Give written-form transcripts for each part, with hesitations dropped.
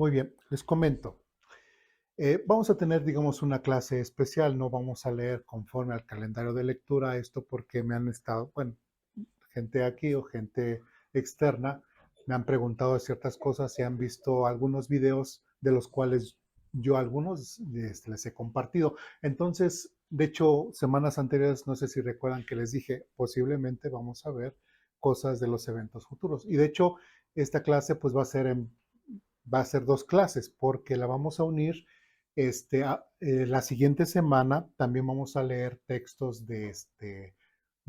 Muy bien, les comento. Vamos a tener, digamos, una clase especial, no vamos a leer conforme al calendario de lectura, esto porque me han estado, bueno, gente aquí o gente externa, me han preguntado de ciertas cosas y han visto algunos videos de los cuales yo algunos les he compartido. Entonces, de hecho, semanas anteriores, no sé si recuerdan que les dije, posiblemente vamos a ver cosas de los eventos futuros. Y de hecho, esta clase pues va a ser dos clases porque la vamos a unir. La siguiente semana también vamos a leer textos de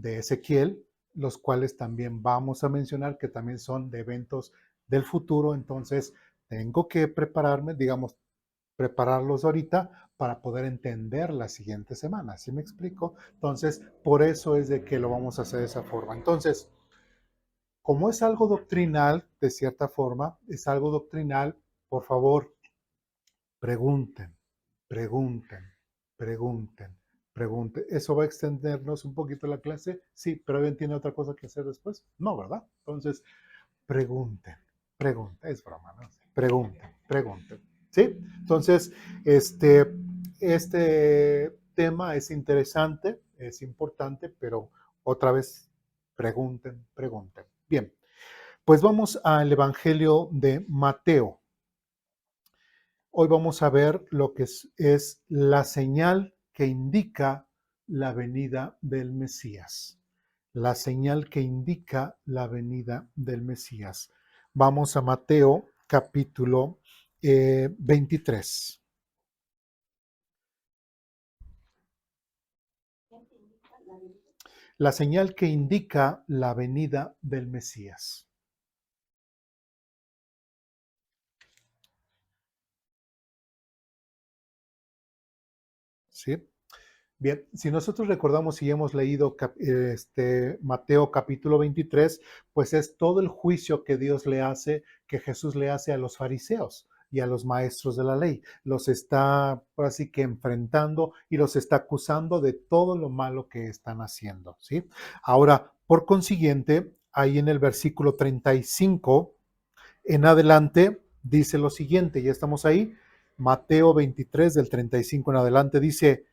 Ezequiel, los cuales también vamos a mencionar que también son de eventos del futuro. Entonces, tengo que prepararme, digamos, prepararlos ahorita para poder entender la siguiente semana. ¿Sí me explico? Entonces, por eso es de que lo vamos a hacer de esa forma. Entonces, como es algo doctrinal, de cierta forma, es algo doctrinal, por favor, pregunten, pregunten, pregunten, pregunten. ¿Eso va a extendernos un poquito la clase? Sí, pero ¿alguien tiene otra cosa que hacer después? No, ¿verdad? Entonces, pregunten, pregunten. Es broma, ¿no? Pregunten, pregunten. ¿Sí? Entonces, este tema es interesante, es importante, pero otra vez, pregunten, pregunten. Bien, pues vamos al Evangelio de Mateo. Hoy vamos a ver lo que es la señal que indica la venida del Mesías. La señal que indica la venida del Mesías. Vamos a Mateo capítulo 23. La señal que indica la venida del Mesías. ¿Sí? Bien, si nosotros recordamos y hemos leído Mateo capítulo 23, pues es todo el juicio que Dios le hace, que Jesús le hace a los fariseos y a los maestros de la ley. Los está así que enfrentando y los está acusando de todo lo malo que están haciendo, ¿sí? Ahora, por consiguiente, ahí en el versículo 35 en adelante dice lo siguiente, ya estamos ahí, Mateo 23 del 35 en adelante dice: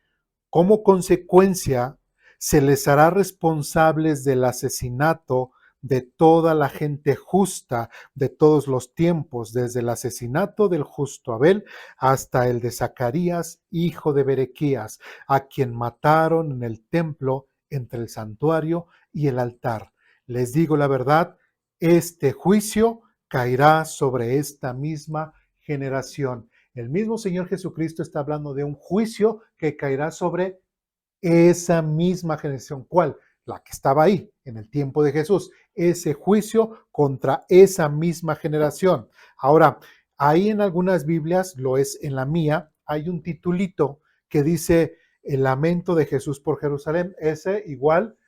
como consecuencia, se les hará responsables del asesinato de toda la gente justa de todos los tiempos, desde el asesinato del justo Abel hasta el de Zacarías, hijo de Berequías, a quien mataron en el templo entre el santuario y el altar. Les digo la verdad, este juicio caerá sobre esta misma generación. El mismo Señor Jesucristo está hablando de un juicio que caerá sobre esa misma generación. ¿Cuál? La que estaba ahí en el tiempo de Jesús. Ese juicio contra esa misma generación. Ahora, ahí en algunas Biblias, lo es en la mía, hay un titulito que dice el lamento de Jesús por Jerusalén. Ese igual,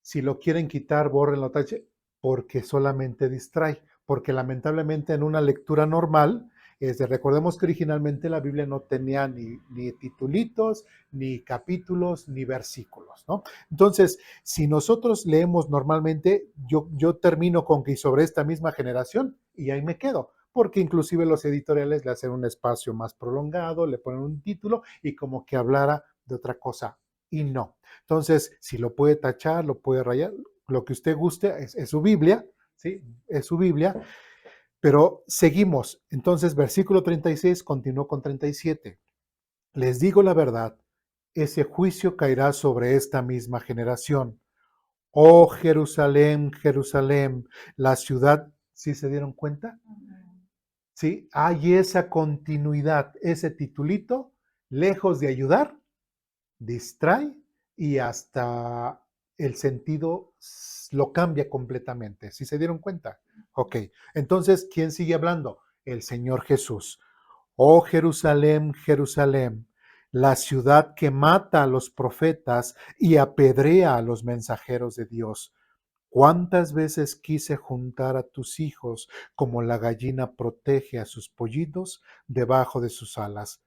si lo quieren quitar, bórrenlo, tache, porque solamente distrae. Porque lamentablemente en una lectura normal, recordemos que originalmente la Biblia no tenía ni titulitos, ni capítulos, ni versículos, ¿no? Entonces, si nosotros leemos normalmente, yo termino con que sobre esta misma generación y ahí me quedo, porque inclusive los editoriales le hacen un espacio más prolongado, le ponen un título y como que hablara de otra cosa y no. Entonces, si lo puede tachar, lo puede rayar, lo que usted guste, es su Biblia, ¿sí? Es su Biblia, pero seguimos. Entonces, versículo 36 continuó con 37. Les digo la verdad, ese juicio caerá sobre esta misma generación. Oh Jerusalén, Jerusalén, la ciudad, ¿sí se dieron cuenta? Sí, hay esa continuidad, ese titulito, lejos de ayudar, distrae y hasta el sentido lo cambia completamente. ¿Sí se dieron cuenta? Ok, entonces, ¿quién sigue hablando? El Señor Jesús. Oh Jerusalén, Jerusalén, la ciudad que mata a los profetas y apedrea a los mensajeros de Dios. ¿Cuántas veces quise juntar a tus hijos como la gallina protege a sus pollitos debajo de sus alas?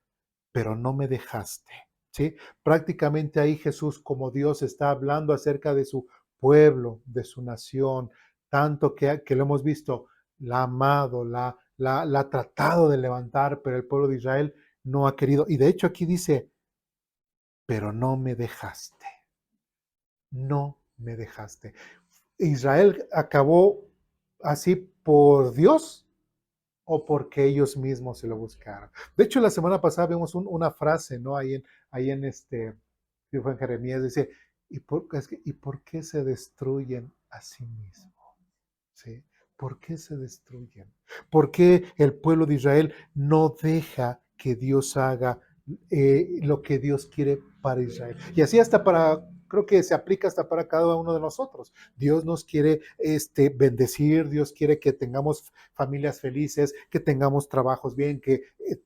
Pero no me dejaste, ¿sí? Prácticamente ahí Jesús, como Dios, está hablando acerca de su pueblo, de su nación, tanto que lo hemos visto, la ha amado, la la ha tratado de levantar, pero el pueblo de Israel no ha querido. Y de hecho aquí dice, pero no me dejaste, no me dejaste. Israel acabó así por Dios o porque ellos mismos se lo buscaron. De hecho, la semana pasada vimos una frase, ¿no? Ahí en sí fue en Jeremías, dice, ¿y por qué se destruyen a sí mismos? ¿Sí? ¿Por qué se destruyen? ¿Por qué el pueblo de Israel no deja que Dios haga lo que Dios quiere para Israel? Y así hasta para, creo que se aplica hasta para cada uno de nosotros. Dios nos quiere bendecir, Dios quiere que tengamos familias felices, que tengamos trabajos bien, que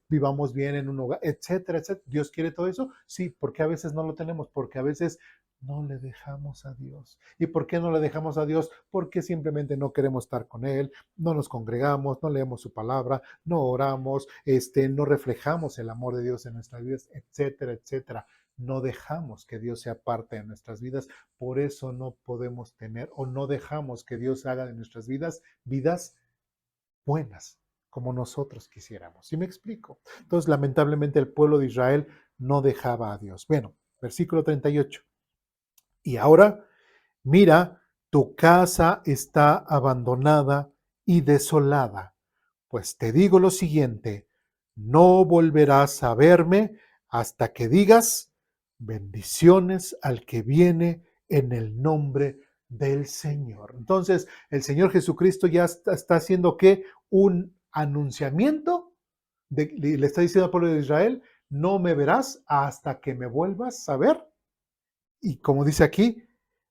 vivamos bien en un hogar, etcétera, etcétera. ¿Dios quiere todo eso? Sí, porque a veces no lo tenemos, porque a veces no le dejamos a Dios. ¿Y por qué no le dejamos a Dios? Porque simplemente no queremos estar con Él, no nos congregamos, no leemos su palabra, no oramos, no reflejamos el amor de Dios en nuestras vidas, etcétera, etcétera. No dejamos que Dios sea parte de nuestras vidas, por eso no podemos tener o no dejamos que Dios haga de nuestras vidas vidas buenas, como nosotros quisiéramos. ¿Sí me explico? Entonces, lamentablemente, el pueblo de Israel no dejaba a Dios. Bueno, versículo 38. Y ahora, mira, tu casa está abandonada y desolada. Pues te digo lo siguiente, no volverás a verme hasta que digas, bendiciones al que viene en el nombre del Señor. Entonces, el Señor Jesucristo ya está haciendo ¿qué? Un anunciamiento, le está diciendo al pueblo de Israel, no me verás hasta que me vuelvas a ver. Y como dice aquí,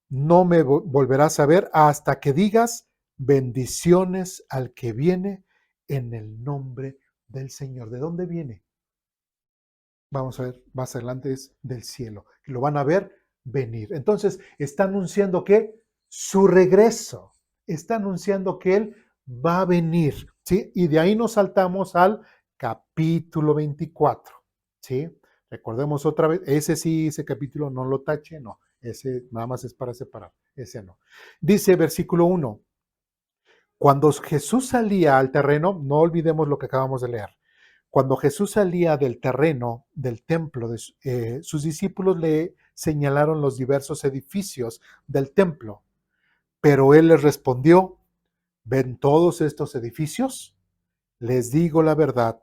no me volverás a ver hasta que digas bendiciones al que viene en el nombre del Señor. ¿De dónde viene? Vamos a ver más adelante, es del cielo. Lo van a ver venir. Entonces, está anunciando que su regreso, está anunciando que Él va a venir, ¿sí? Y de ahí nos saltamos al capítulo 24, ¿sí? Recordemos otra vez, ese capítulo no lo tache, no, ese nada más es para separar, ese no. Dice versículo 1, cuando Jesús salía al terreno, no olvidemos lo que acabamos de leer, cuando Jesús salía del terreno del templo, sus discípulos le señalaron los diversos edificios del templo, pero él les respondió, ¿ven todos estos edificios? Les digo la verdad,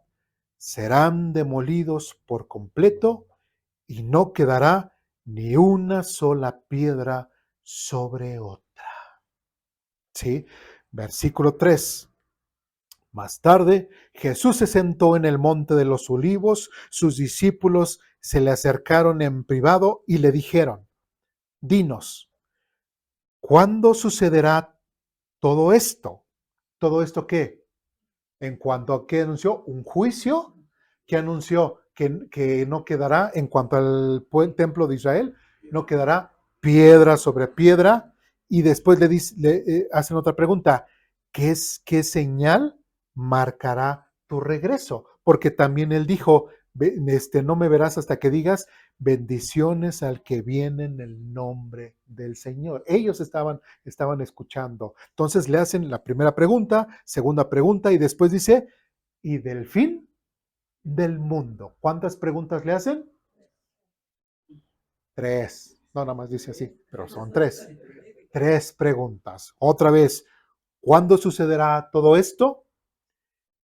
serán demolidos por completo y no quedará ni una sola piedra sobre otra. ¿Sí? Versículo 3. Más tarde, Jesús se sentó en el monte de los olivos, sus discípulos se le acercaron en privado y le dijeron, dinos, ¿cuándo sucederá todo esto? ¿Todo esto qué? En cuanto a qué anunció, un juicio que anunció que no quedará, en cuanto al templo de Israel, no quedará piedra sobre piedra. Y después le hacen otra pregunta, ¿qué señal marcará tu regreso? Porque también él dijo, no me verás hasta que digas, bendiciones al que viene en el nombre del Señor. Ellos estaban escuchando. Entonces le hacen la primera pregunta, segunda pregunta y después dice, ¿y del fin del mundo? ¿Cuántas preguntas le hacen? Tres. No, nada más dice así, pero son tres. Tres preguntas. Otra vez, ¿cuándo sucederá todo esto?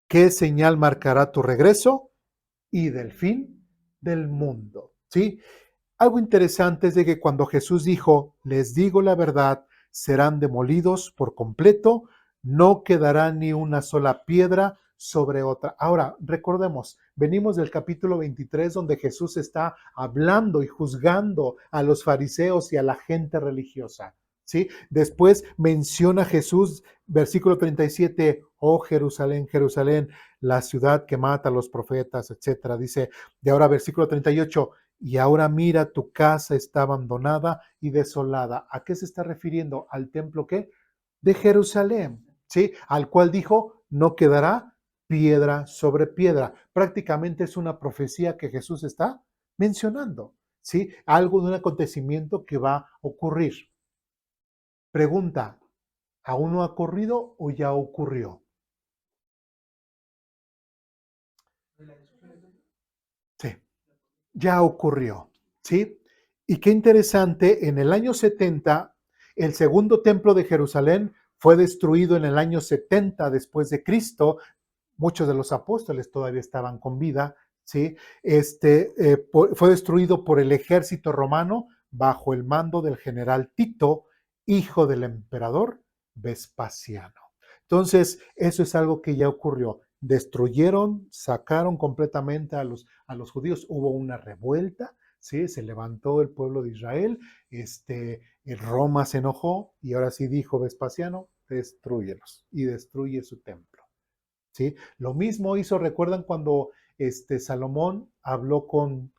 ¿Qué señal marcará tu regreso? Y del fin del mundo. ¿Sí? Algo interesante es de que cuando Jesús dijo, les digo la verdad, serán demolidos por completo, no quedará ni una sola piedra sobre otra. Ahora, recordemos, venimos del capítulo 23 donde Jesús está hablando y juzgando a los fariseos y a la gente religiosa. ¿Sí? Después menciona Jesús, versículo 37, oh Jerusalén, Jerusalén, la ciudad que mata a los profetas, etcétera. Dice, de ahora versículo 38, y ahora mira, tu casa está abandonada y desolada. ¿A qué se está refiriendo? ¿Al templo qué? De Jerusalén, ¿sí? Al cual dijo, no quedará piedra sobre piedra. Prácticamente es una profecía que Jesús está mencionando, ¿sí? Algo de un acontecimiento que va a ocurrir. Pregunta, ¿aún no ha ocurrido o ya ocurrió? ya ocurrió, ¿sí? Y qué interesante, en el año 70, el segundo templo de Jerusalén fue destruido en el año 70 después de Cristo. Muchos de los apóstoles todavía estaban con vida, ¿sí? Fue destruido por el ejército romano bajo el mando del general Tito, hijo del emperador Vespasiano. Entonces, eso es algo que ya ocurrió. Destruyeron, sacaron completamente a los judíos. Hubo una revuelta, ¿sí? Se levantó el pueblo de Israel. Roma se enojó y ahora sí dijo Vespasiano, destruyelos y destruye su templo. ¿Sí? Lo mismo hizo, recuerdan cuando Salomón habló con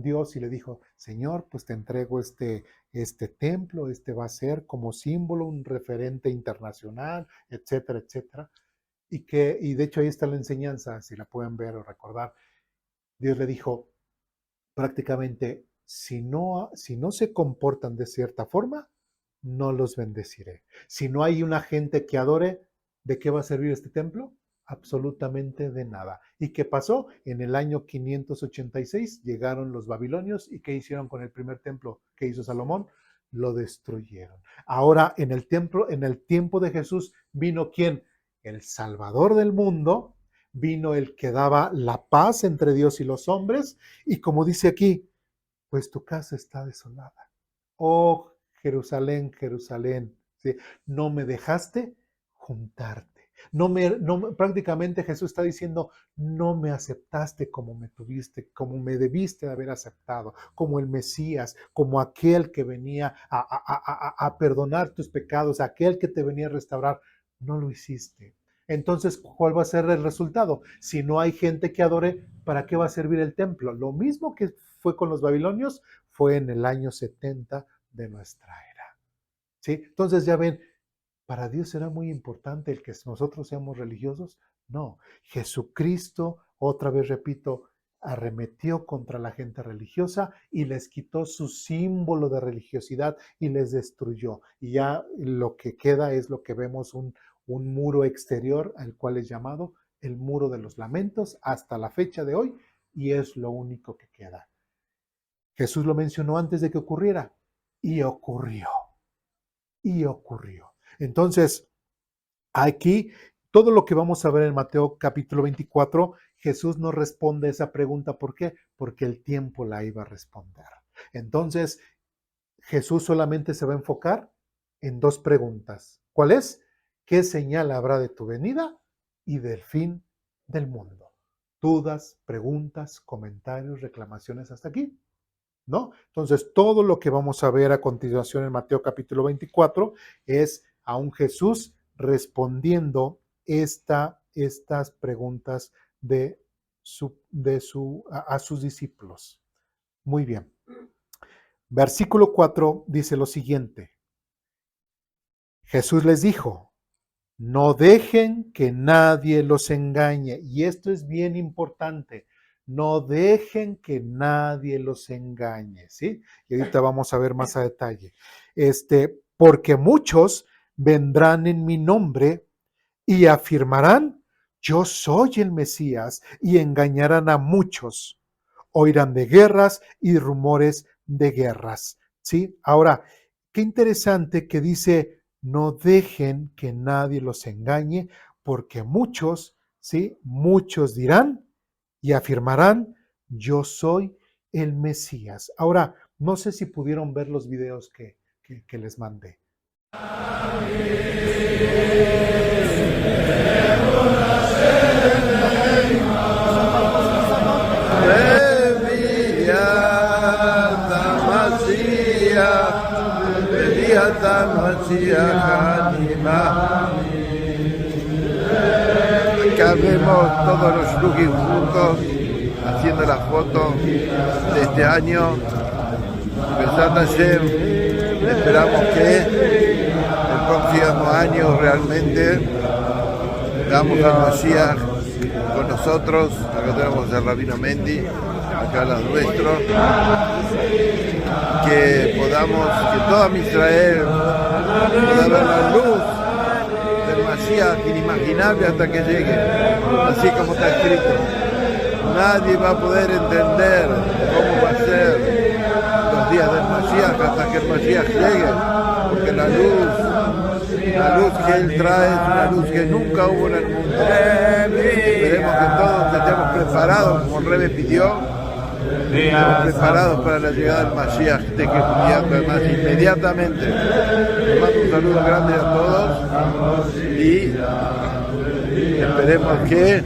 Dios y le dijo, Señor, pues te entrego este templo, va a ser como símbolo, un referente internacional, etcétera, etcétera. Y de hecho ahí está la enseñanza, si la pueden ver o recordar. Dios le dijo prácticamente, si no se comportan de cierta forma, no los bendeciré. Si no hay una gente que adore, ¿de qué va a servir este templo? Absolutamente de nada. ¿Y qué pasó? En el año 586 llegaron los babilonios y ¿qué hicieron con el primer templo que hizo Salomón? Lo destruyeron. Ahora en el tiempo de Jesús vino ¿quién? El Salvador del mundo, vino el que daba la paz entre Dios y los hombres y como dice aquí, pues tu casa está desolada. Oh Jerusalén, Jerusalén, ¿sí? No me dejaste juntarte. Prácticamente Jesús está diciendo, no me aceptaste como me tuviste, como me debiste haber aceptado, como el Mesías, como aquel que venía a perdonar tus pecados, aquel que te venía a restaurar. No lo hiciste. Entonces, ¿cuál va a ser el resultado? Si no hay gente que adore, ¿para qué va a servir el templo? Lo mismo que fue con los babilonios, fue en el año 70 de nuestra era. ¿Sí? Entonces ya ven, ¿para Dios será muy importante el que nosotros seamos religiosos? No. Jesucristo, otra vez repito, arremetió contra la gente religiosa y les quitó su símbolo de religiosidad y les destruyó. Y ya lo que queda es lo que vemos, un muro exterior, al cual es llamado el muro de los lamentos hasta la fecha de hoy, y es lo único que queda. Jesús lo mencionó antes de que ocurriera y ocurrió. Y ocurrió. Entonces, aquí, todo lo que vamos a ver en Mateo capítulo 24, Jesús nos responde esa pregunta. ¿Por qué? Porque el tiempo la iba a responder. Entonces, Jesús solamente se va a enfocar en dos preguntas. ¿Cuál es? ¿Qué señal habrá de tu venida y del fin del mundo? Dudas, preguntas, comentarios, reclamaciones hasta aquí, ¿no? Entonces, todo lo que vamos a ver a continuación en Mateo capítulo 24 es a un Jesús respondiendo estas preguntas a sus discípulos. Muy bien. Versículo 4 dice lo siguiente. Jesús les dijo, no dejen que nadie los engañe. Y esto es bien importante. No dejen que nadie los engañe, ¿sí? Y ahorita vamos a ver más a detalle. Porque muchos vendrán en mi nombre y afirmarán, yo soy el Mesías, y engañarán a muchos. Oirán de guerras y rumores de guerras, ¿sí? Ahora, qué interesante que dice, no dejen que nadie los engañe, porque muchos, ¿sí? Muchos dirán y afirmarán, yo soy el Mesías. Ahora, no sé si pudieron ver los videos que les mandé. Que hablemos todos los shluchim juntos haciendo la foto de este año. Besat Hashem, esperamos que el próximo año realmente damos a Mashiach con nosotros. Acá tenemos al Rabino Mendy, acá los nuestros. Que podamos, que toda Israel pueda ver la luz del Mashiach inimaginable hasta que llegue, así como está escrito. Nadie va a poder entender cómo va a ser los días del Mashiach hasta que el Mashiach llegue, porque la luz que Él trae es una luz que nunca hubo en el mundo. Esperemos que todos estemos preparados, como el Rebbe pidió, estemos preparados para la llegada del Mashiach, de que además inmediatamente. Les mando un saludo grande a todos y esperemos que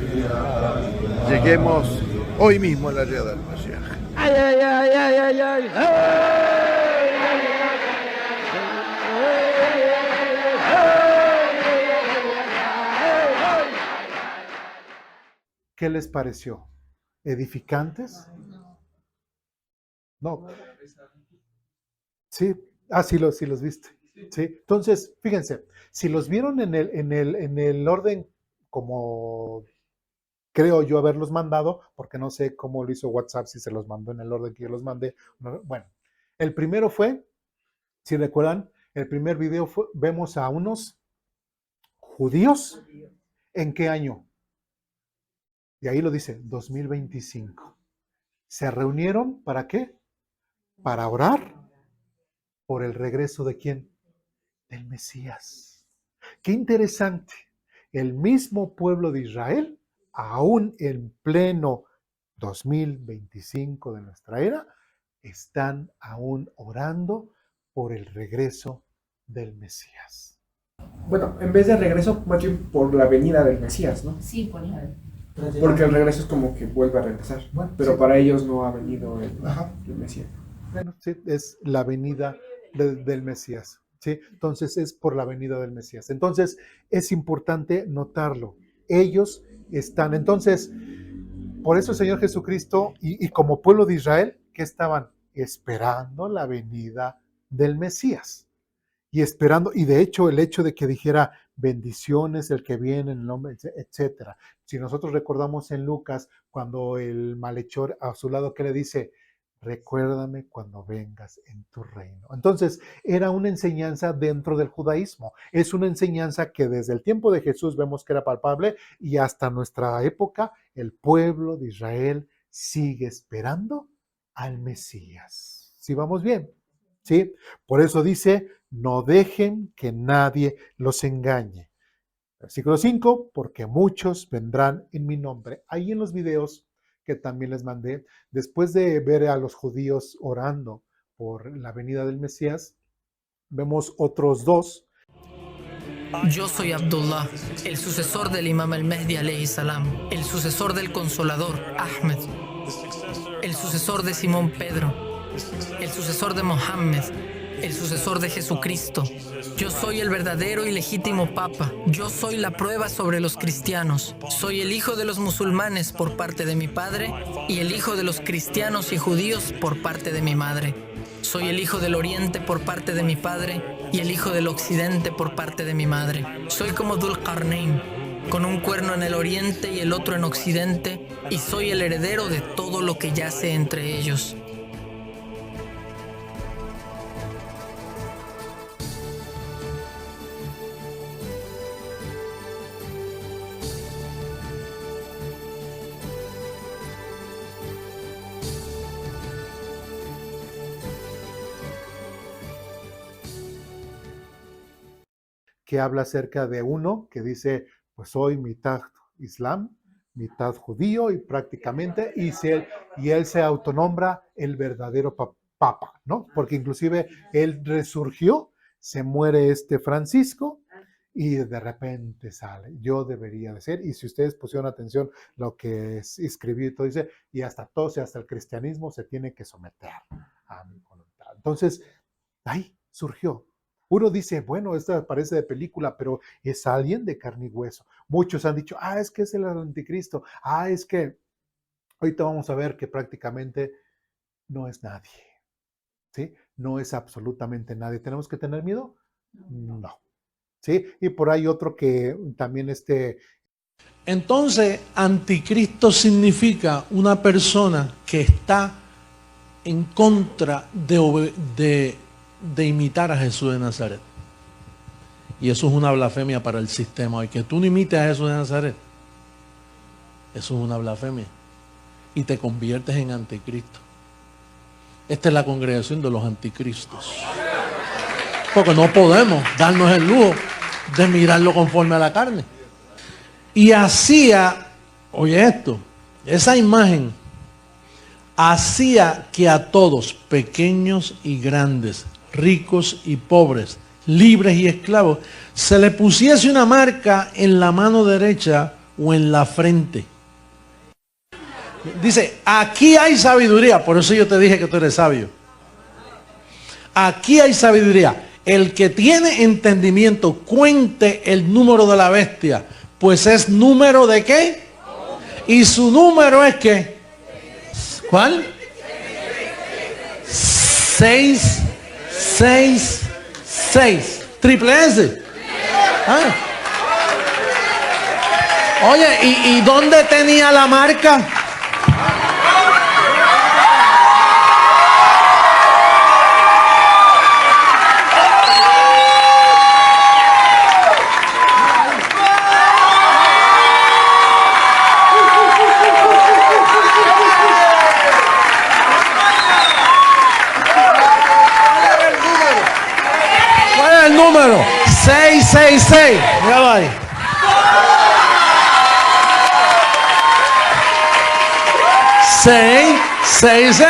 lleguemos hoy mismo a la llegada del Mashiach. ¡Ay, ay, ay, ay, ay, ay! ¿Qué les pareció? ¿Edificantes? No. Sí, sí los viste. Sí. Entonces, fíjense, si los vieron en el orden como creo yo haberlos mandado, porque no sé cómo lo hizo WhatsApp, si se los mandó en el orden que yo los mandé. Bueno, el primero fue, si recuerdan, el primer video vemos a unos judíos. ¿En qué año? Y ahí lo dice, 2025. ¿Se reunieron para qué? Para orar por el regreso de ¿quién? Del Mesías. Qué interesante. El mismo pueblo de Israel, aún en pleno 2025 de nuestra era, están aún orando por el regreso del Mesías. Bueno, en vez de regreso, más bien por la venida del Mesías, ¿no? Sí, por la... Porque el regreso es como que vuelve a regresar. Bueno, pero sí. Para ellos no ha venido el Mesías. Bueno, sí, es la venida del Mesías. ¿Sí? Entonces es por la venida del Mesías. Entonces es importante notarlo. Ellos están, entonces, por eso el Señor Jesucristo y como pueblo de Israel, que estaban esperando la venida del Mesías. Y esperando, y de hecho el hecho de que dijera bendiciones el que viene en el nombre, etcétera. Si nosotros recordamos en Lucas, cuando el malhechor a su lado que le dice, recuérdame cuando vengas en tu reino. Entonces, era una enseñanza dentro del judaísmo. Es una enseñanza que desde el tiempo de Jesús vemos que era palpable y hasta nuestra época el pueblo de Israel sigue esperando al Mesías. ¿Sí vamos bien? ¿Sí? Por eso dice, no dejen que nadie los engañe. Versículo 5, porque muchos vendrán en mi nombre. Ahí en los videos que también les mandé, después de ver a los judíos orando por la venida del Mesías, vemos otros dos. Yo soy Abdullah, el sucesor del Imam al-Mehdi alayhi salam, el sucesor del Consolador, Ahmed, el sucesor de Simón Pedro, el sucesor de Mohammed, el sucesor de Jesucristo. Yo soy el verdadero y legítimo Papa. Yo soy la prueba sobre los cristianos. Soy el hijo de los musulmanes por parte de mi padre y el hijo de los cristianos y judíos por parte de mi madre. Soy el hijo del oriente por parte de mi padre y el hijo del occidente por parte de mi madre. Soy como Dhul Qarnayn, con un cuerno en el oriente y el otro en occidente, y soy el heredero de todo lo que yace entre ellos. Que habla acerca de uno que dice, pues soy mitad islam, mitad judío y prácticamente, y él se autonombra el verdadero papa, ¿no? Porque inclusive él resurgió, se muere Francisco y de repente sale, yo debería de ser, y si ustedes pusieron atención lo que escribió y todo dice, y hasta el cristianismo se tiene que someter a mi voluntad. Entonces, ahí surgió. Uno dice, bueno, esta parece de película, pero es alguien de carne y hueso. Muchos han dicho, es que es el anticristo. Es que ahorita vamos a ver que prácticamente no es nadie. ¿Sí? No es absolutamente nadie. ¿Tenemos que tener miedo? No. ¿Sí? Y por ahí otro que también Entonces, anticristo significa una persona que está en contra de imitar a Jesús de Nazaret. Y eso es una blasfemia para el sistema hoy. Que tú no imites a Jesús de Nazaret, eso es una blasfemia. y te conviertes en anticristo. Esta es la congregación de los anticristos. Porque no podemos darnos el lujo de mirarlo conforme a la carne. Y hacía, oye esto, esa imagen hacía que a todos, pequeños y grandes, ricos y pobres, libres y esclavos, se le pusiese una marca en la mano derecha o en la frente. Dice, aquí hay sabiduría, por eso yo te dije que tú eres sabio. Aquí hay sabiduría. El que tiene entendimiento, cuente el número de la bestia, pues es número de ¿qué? Y su número es ¿qué? ¿Cuál? 6, 6, 6. Triple S. Ah. Oye, ¿y dónde tenía la marca? Número 666. Míralo ahí. Seis.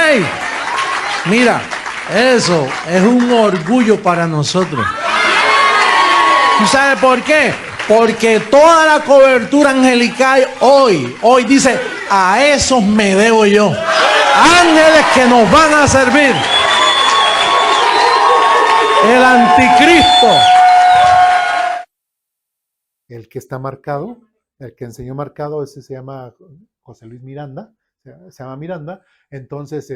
Mira, eso es un orgullo para nosotros. ¿Tú sabes por qué? Porque toda la cobertura angelical hoy dice, a esos me debo yo. Ángeles que nos van a servir. El anticristo. El que está marcado, el que enseñó marcado, ese se llama José Luis Miranda, se llama Miranda. Entonces,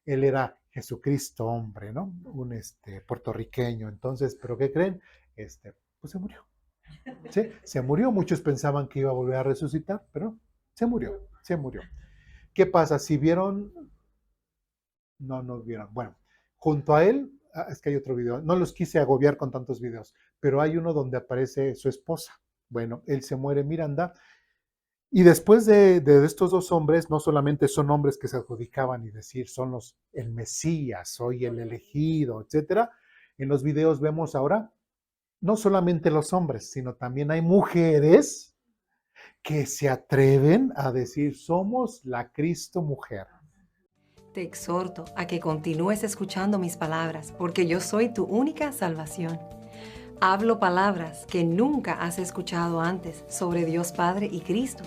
él era Jesucristo, hombre, ¿no? Un puertorriqueño. Entonces, ¿pero qué creen? Pues se murió. ¿Sí? Se murió. Muchos pensaban que iba a volver a resucitar, pero se murió. ¿Qué pasa? Si vieron, no vieron. Bueno, junto a él, es que hay otro video, no los quise agobiar con tantos videos, pero hay uno donde aparece su esposa. Bueno, él se muere, Miranda, y después de estos dos hombres, no solamente son hombres que se adjudicaban y decir, son el Mesías, soy el elegido, etcétera. En los videos vemos ahora, no solamente los hombres, sino también hay mujeres que se atreven a decir, somos la Cristo mujer. Te exhorto a que continúes escuchando mis palabras, porque yo soy tu única salvación. Hablo palabras que nunca has escuchado antes sobre Dios Padre y Cristo.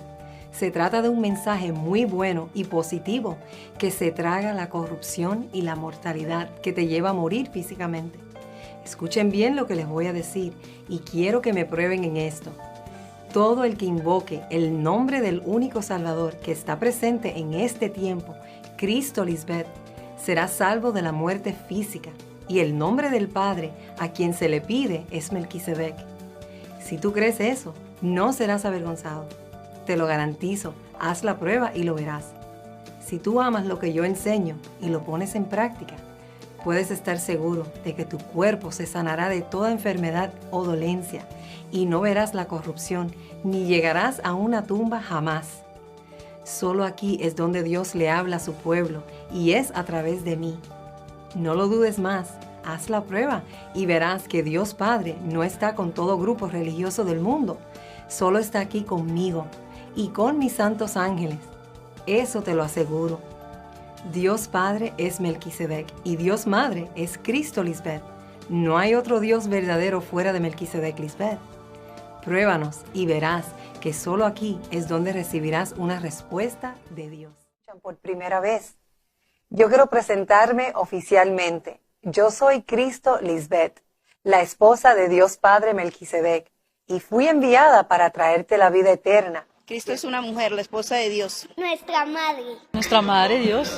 Se trata de un mensaje muy bueno y positivo que se traga la corrupción y la mortalidad que te lleva a morir físicamente. Escuchen bien lo que les voy a decir y quiero que me prueben en esto. Todo el que invoque el nombre del único Salvador que está presente en este tiempo, Cristo Lisbeth, será salvo de la muerte física, y el nombre del Padre a quien se le pide es Melquisedec. Si tú crees eso, no serás avergonzado. Te lo garantizo, haz la prueba y lo verás. Si tú amas lo que yo enseño y lo pones en práctica, puedes estar seguro de que tu cuerpo se sanará de toda enfermedad o dolencia, y no verás la corrupción, ni llegarás a una tumba jamás. Solo aquí es donde Dios le habla a su pueblo, y es a través de mí. No lo dudes más, haz la prueba y verás que Dios Padre no está con todo grupo religioso del mundo, solo está aquí conmigo y con mis santos ángeles. Eso te lo aseguro. Dios Padre es Melquisedec y Dios Madre es Cristo Lisbeth. No hay otro Dios verdadero fuera de Melquisedec Lisbeth. Pruébanos y verás que solo aquí es donde recibirás una respuesta de Dios. Por primera vez, yo quiero presentarme oficialmente. Yo soy Cristo Lisbeth, la esposa de Dios Padre Melquisedec, y fui enviada para traerte la vida eterna. Cristo es una mujer, la esposa de Dios. Nuestra madre. Nuestra madre, Dios.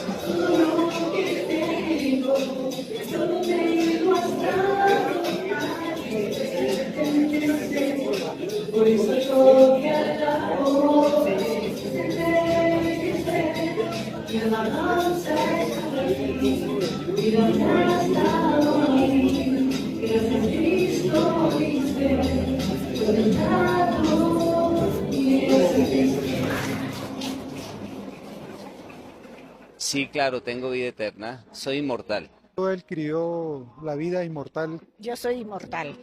Sí, claro, tengo vida eterna, soy inmortal. Él crió la vida inmortal. Yo soy inmortal.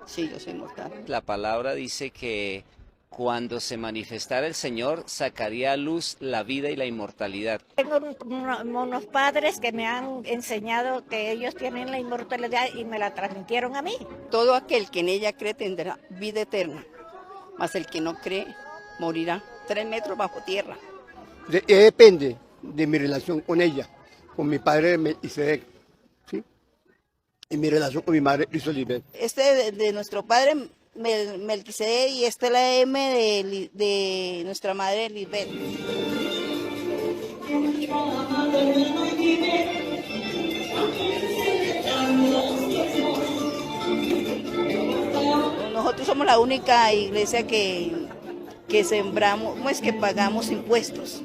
Sí, yo soy inmortal. La palabra dice que cuando se manifestara el Señor, sacaría a luz la vida y la inmortalidad. Tengo unos padres que me han enseñado que ellos tienen la inmortalidad y me la transmitieron a mí. Todo aquel que en ella cree tendrá vida eterna, mas el que no cree morirá 3 metros bajo tierra. Depende de mi relación con ella, con mi padre Melquisedec, ¿sí? Y mi relación con mi madre Lisbeth. De nuestro padre Melquisedec y esta es la M de nuestra madre Lisbeth. Nosotros somos la única iglesia que sembramos, pues que pagamos impuestos.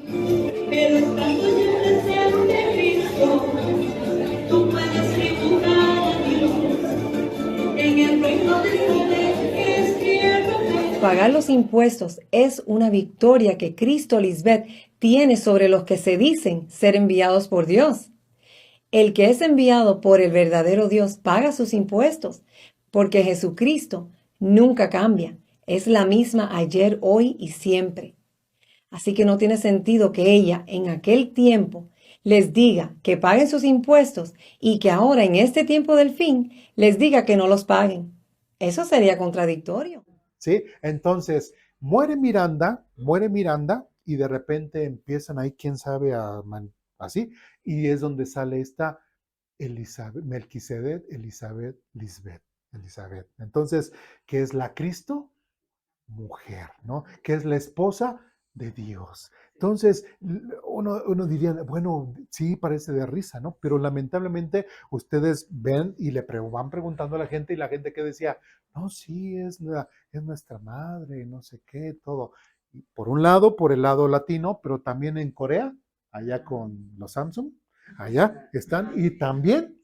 Pagar los impuestos es una victoria que Cristo Lisbeth tiene sobre los que se dicen ser enviados por Dios. El que es enviado por el verdadero Dios paga sus impuestos, porque Jesucristo nunca cambia. Es la misma ayer, hoy y siempre. Así que no tiene sentido que ella en aquel tiempo les diga que paguen sus impuestos y que ahora en este tiempo del fin les diga que no los paguen. Eso sería contradictorio. ¿Sí? Entonces, muere Miranda y de repente empiezan ahí, quién sabe, así, y es donde sale esta Melquisedec, Lisbeth. Entonces, ¿qué es la Cristo? Mujer, ¿no? Que es la esposa de Dios. Entonces, uno diría, bueno, sí, parece de risa, ¿no? Pero lamentablemente ustedes ven y van preguntando a la gente y la gente que decía, no, sí, es nuestra madre, no sé qué, todo. Y por un lado, por el lado latino, pero también en Corea, allá con los Samsung, allá están, y también.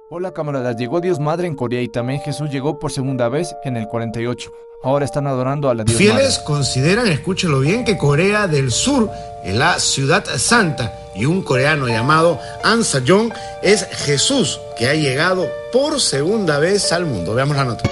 Hola camaradas, llegó Dios Madre en Corea y también Jesús llegó por segunda vez en el 48. Ahora están adorando a la Dios Fieles Madre. consideran, escúchelo bien, que Corea del Sur es la ciudad santa y un coreano llamado An Sa-yong es Jesús que ha llegado por segunda vez al mundo. Veamos la nota.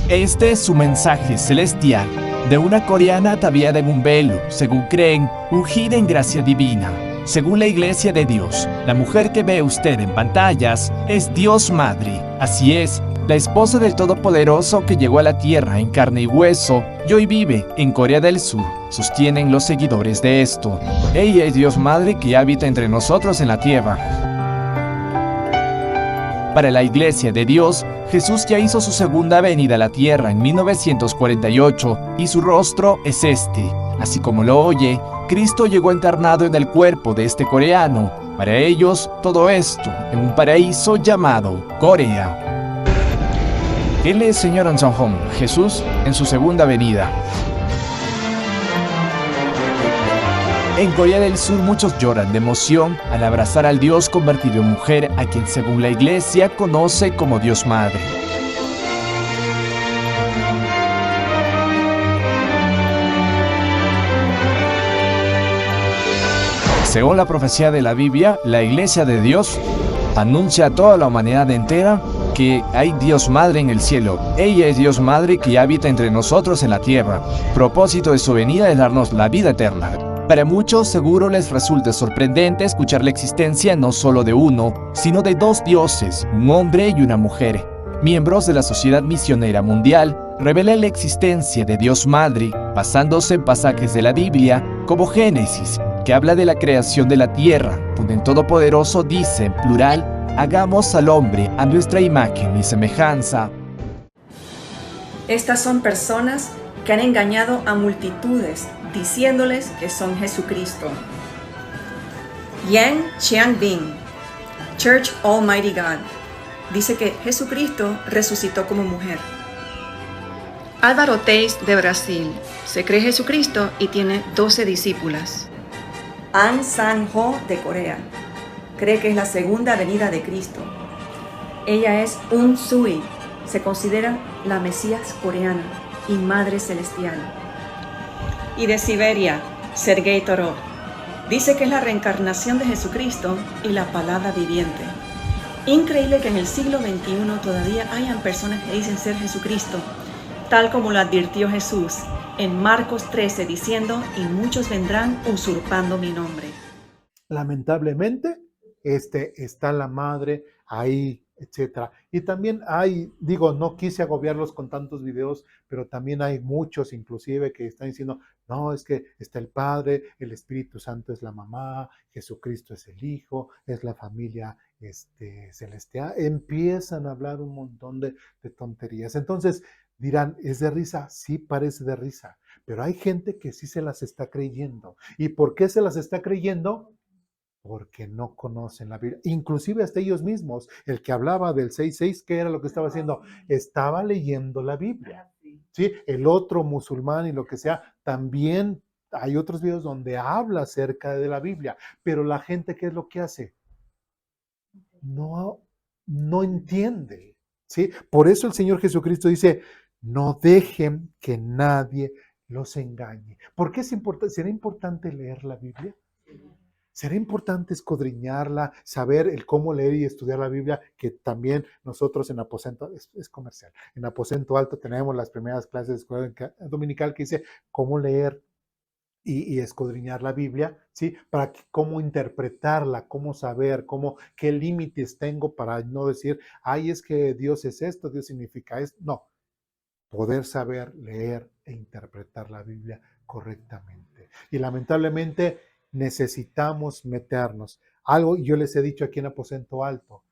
Este es su mensaje celestial de una coreana ataviada en un velo, según creen, ungida en gracia divina. Según la Iglesia de Dios, la mujer que ve usted en pantallas es Dios Madre. Así es, la esposa del Todopoderoso que llegó a la tierra en carne y hueso y hoy vive en Corea del Sur, sostienen los seguidores de esto. Ella es Dios Madre que habita entre nosotros en la tierra. Para la Iglesia de Dios, Jesús ya hizo su segunda venida a la tierra en 1948 y su rostro es este. Así como lo oye, Cristo llegó encarnado en el cuerpo de este coreano. Para ellos, todo esto en un paraíso llamado Corea. Él es Señor An-Sang-hong, Jesús en su segunda venida. En Corea del Sur muchos lloran de emoción al abrazar al Dios convertido en mujer, a quien según la Iglesia conoce como Dios Madre. Según la profecía de la Biblia, la Iglesia de Dios anuncia a toda la humanidad entera que hay Dios Madre en el cielo. Ella es Dios Madre que habita entre nosotros en la tierra. Propósito de su venida es darnos la vida eterna. Para muchos seguro les resulta sorprendente escuchar la existencia no solo de uno, sino de dos dioses, un hombre y una mujer. Miembros de la Sociedad Misionera Mundial revelan la existencia de Dios Madre, basándose en pasajes de la Biblia como Génesis, que habla de la creación de la tierra, donde el Todopoderoso dice en plural, hagamos al hombre a nuestra imagen y semejanza. Estas son personas que han engañado a multitudes diciéndoles que son Jesucristo. Yang Qiangbing, Church Almighty God, dice que Jesucristo resucitó como mujer. Álvaro Teis de Brasil, se cree Jesucristo y tiene 12 discípulas. An Sang-ho de Corea, cree que es la segunda venida de Cristo. Ella es Un Sui, se considera la Mesías coreana y Madre Celestial. y de Siberia, Sergei Toro. Dice que es la reencarnación de Jesucristo y la palabra viviente. Increíble que en el siglo XXI todavía hayan personas que dicen ser Jesucristo, tal como lo advirtió Jesús en Marcos 13, diciendo, y muchos vendrán usurpando mi nombre. Lamentablemente, está la madre ahí, etcétera. Y también hay, digo, no quise agobiarlos con tantos videos, pero también hay muchos inclusive que están diciendo, no, es que está el Padre, el Espíritu Santo es la mamá, Jesucristo es el Hijo, es la familia celestial. Empiezan a hablar un montón de tonterías. Entonces dirán, ¿es de risa? Sí, parece de risa, pero hay gente que sí se las está creyendo. ¿Y por qué se las está creyendo? Porque no conocen la Biblia. Inclusive hasta ellos mismos, el que hablaba del 6:6, ¿qué era lo que estaba haciendo? Estaba leyendo la Biblia. ¿Sí? El otro musulmán y lo que sea, también hay otros videos donde habla acerca de la Biblia, pero la gente, ¿qué es lo que hace? No entiende. ¿Sí? Por eso el Señor Jesucristo dice, no dejen que nadie los engañe. ¿Por qué es importante? ¿Será importante leer la Biblia? ¿Será importante escudriñarla, saber el cómo leer y estudiar la Biblia? Que también nosotros en Aposento, es comercial, en Aposento Alto tenemos las primeras clases de escuela dominical que dice cómo leer y escudriñar la Biblia, ¿sí? Para cómo interpretarla, cómo saber, qué límites tengo para no decir, ay, es que Dios es esto, Dios significa esto. No, poder saber leer e interpretar la Biblia correctamente. Y lamentablemente necesitamos meternos. Algo, yo les he dicho aquí en Aposento Alto,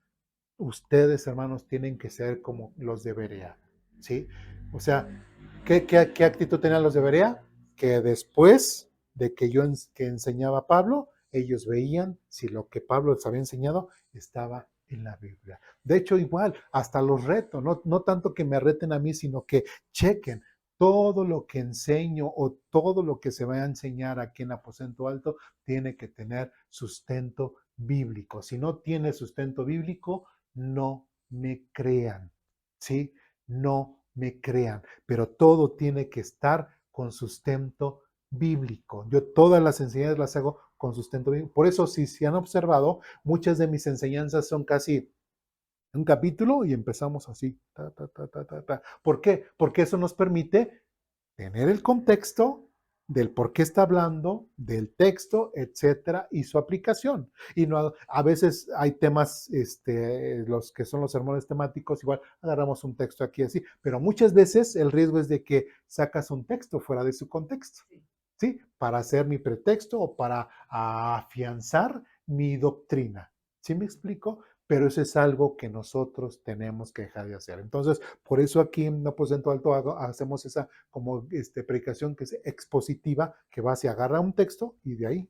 ustedes, hermanos, tienen que ser como los de Berea, ¿sí? O sea, ¿qué actitud tenían los de Berea? Que después de que yo enseñaba a Pablo, ellos veían si lo que Pablo les había enseñado estaba en la Biblia. De hecho, igual, hasta los reto, no tanto que me reten a mí, sino que chequen todo lo que enseño o todo lo que se va a enseñar aquí en Aposento Alto tiene que tener sustento bíblico. Si no tiene sustento bíblico, no me crean, ¿sí? No me crean, pero todo tiene que estar con sustento bíblico. Yo todas las enseñanzas las hago con sustento bíblico. Por eso, si han observado, muchas de mis enseñanzas son casi un capítulo y empezamos así. ¿Por qué? Porque eso nos permite tener el contexto del por qué está hablando, del texto, etcétera, y su aplicación. Y no, a veces hay temas, los que son los sermones temáticos, igual agarramos un texto aquí así, pero muchas veces el riesgo es de que sacas un texto fuera de su contexto, ¿sí? Para hacer mi pretexto o para afianzar mi doctrina. ¿Sí me explico? Pero eso es algo que nosotros tenemos que dejar de hacer. Entonces, por eso aquí en Aposento Alto hacemos esa como predicación que es expositiva, que va se agarra un texto y de ahí,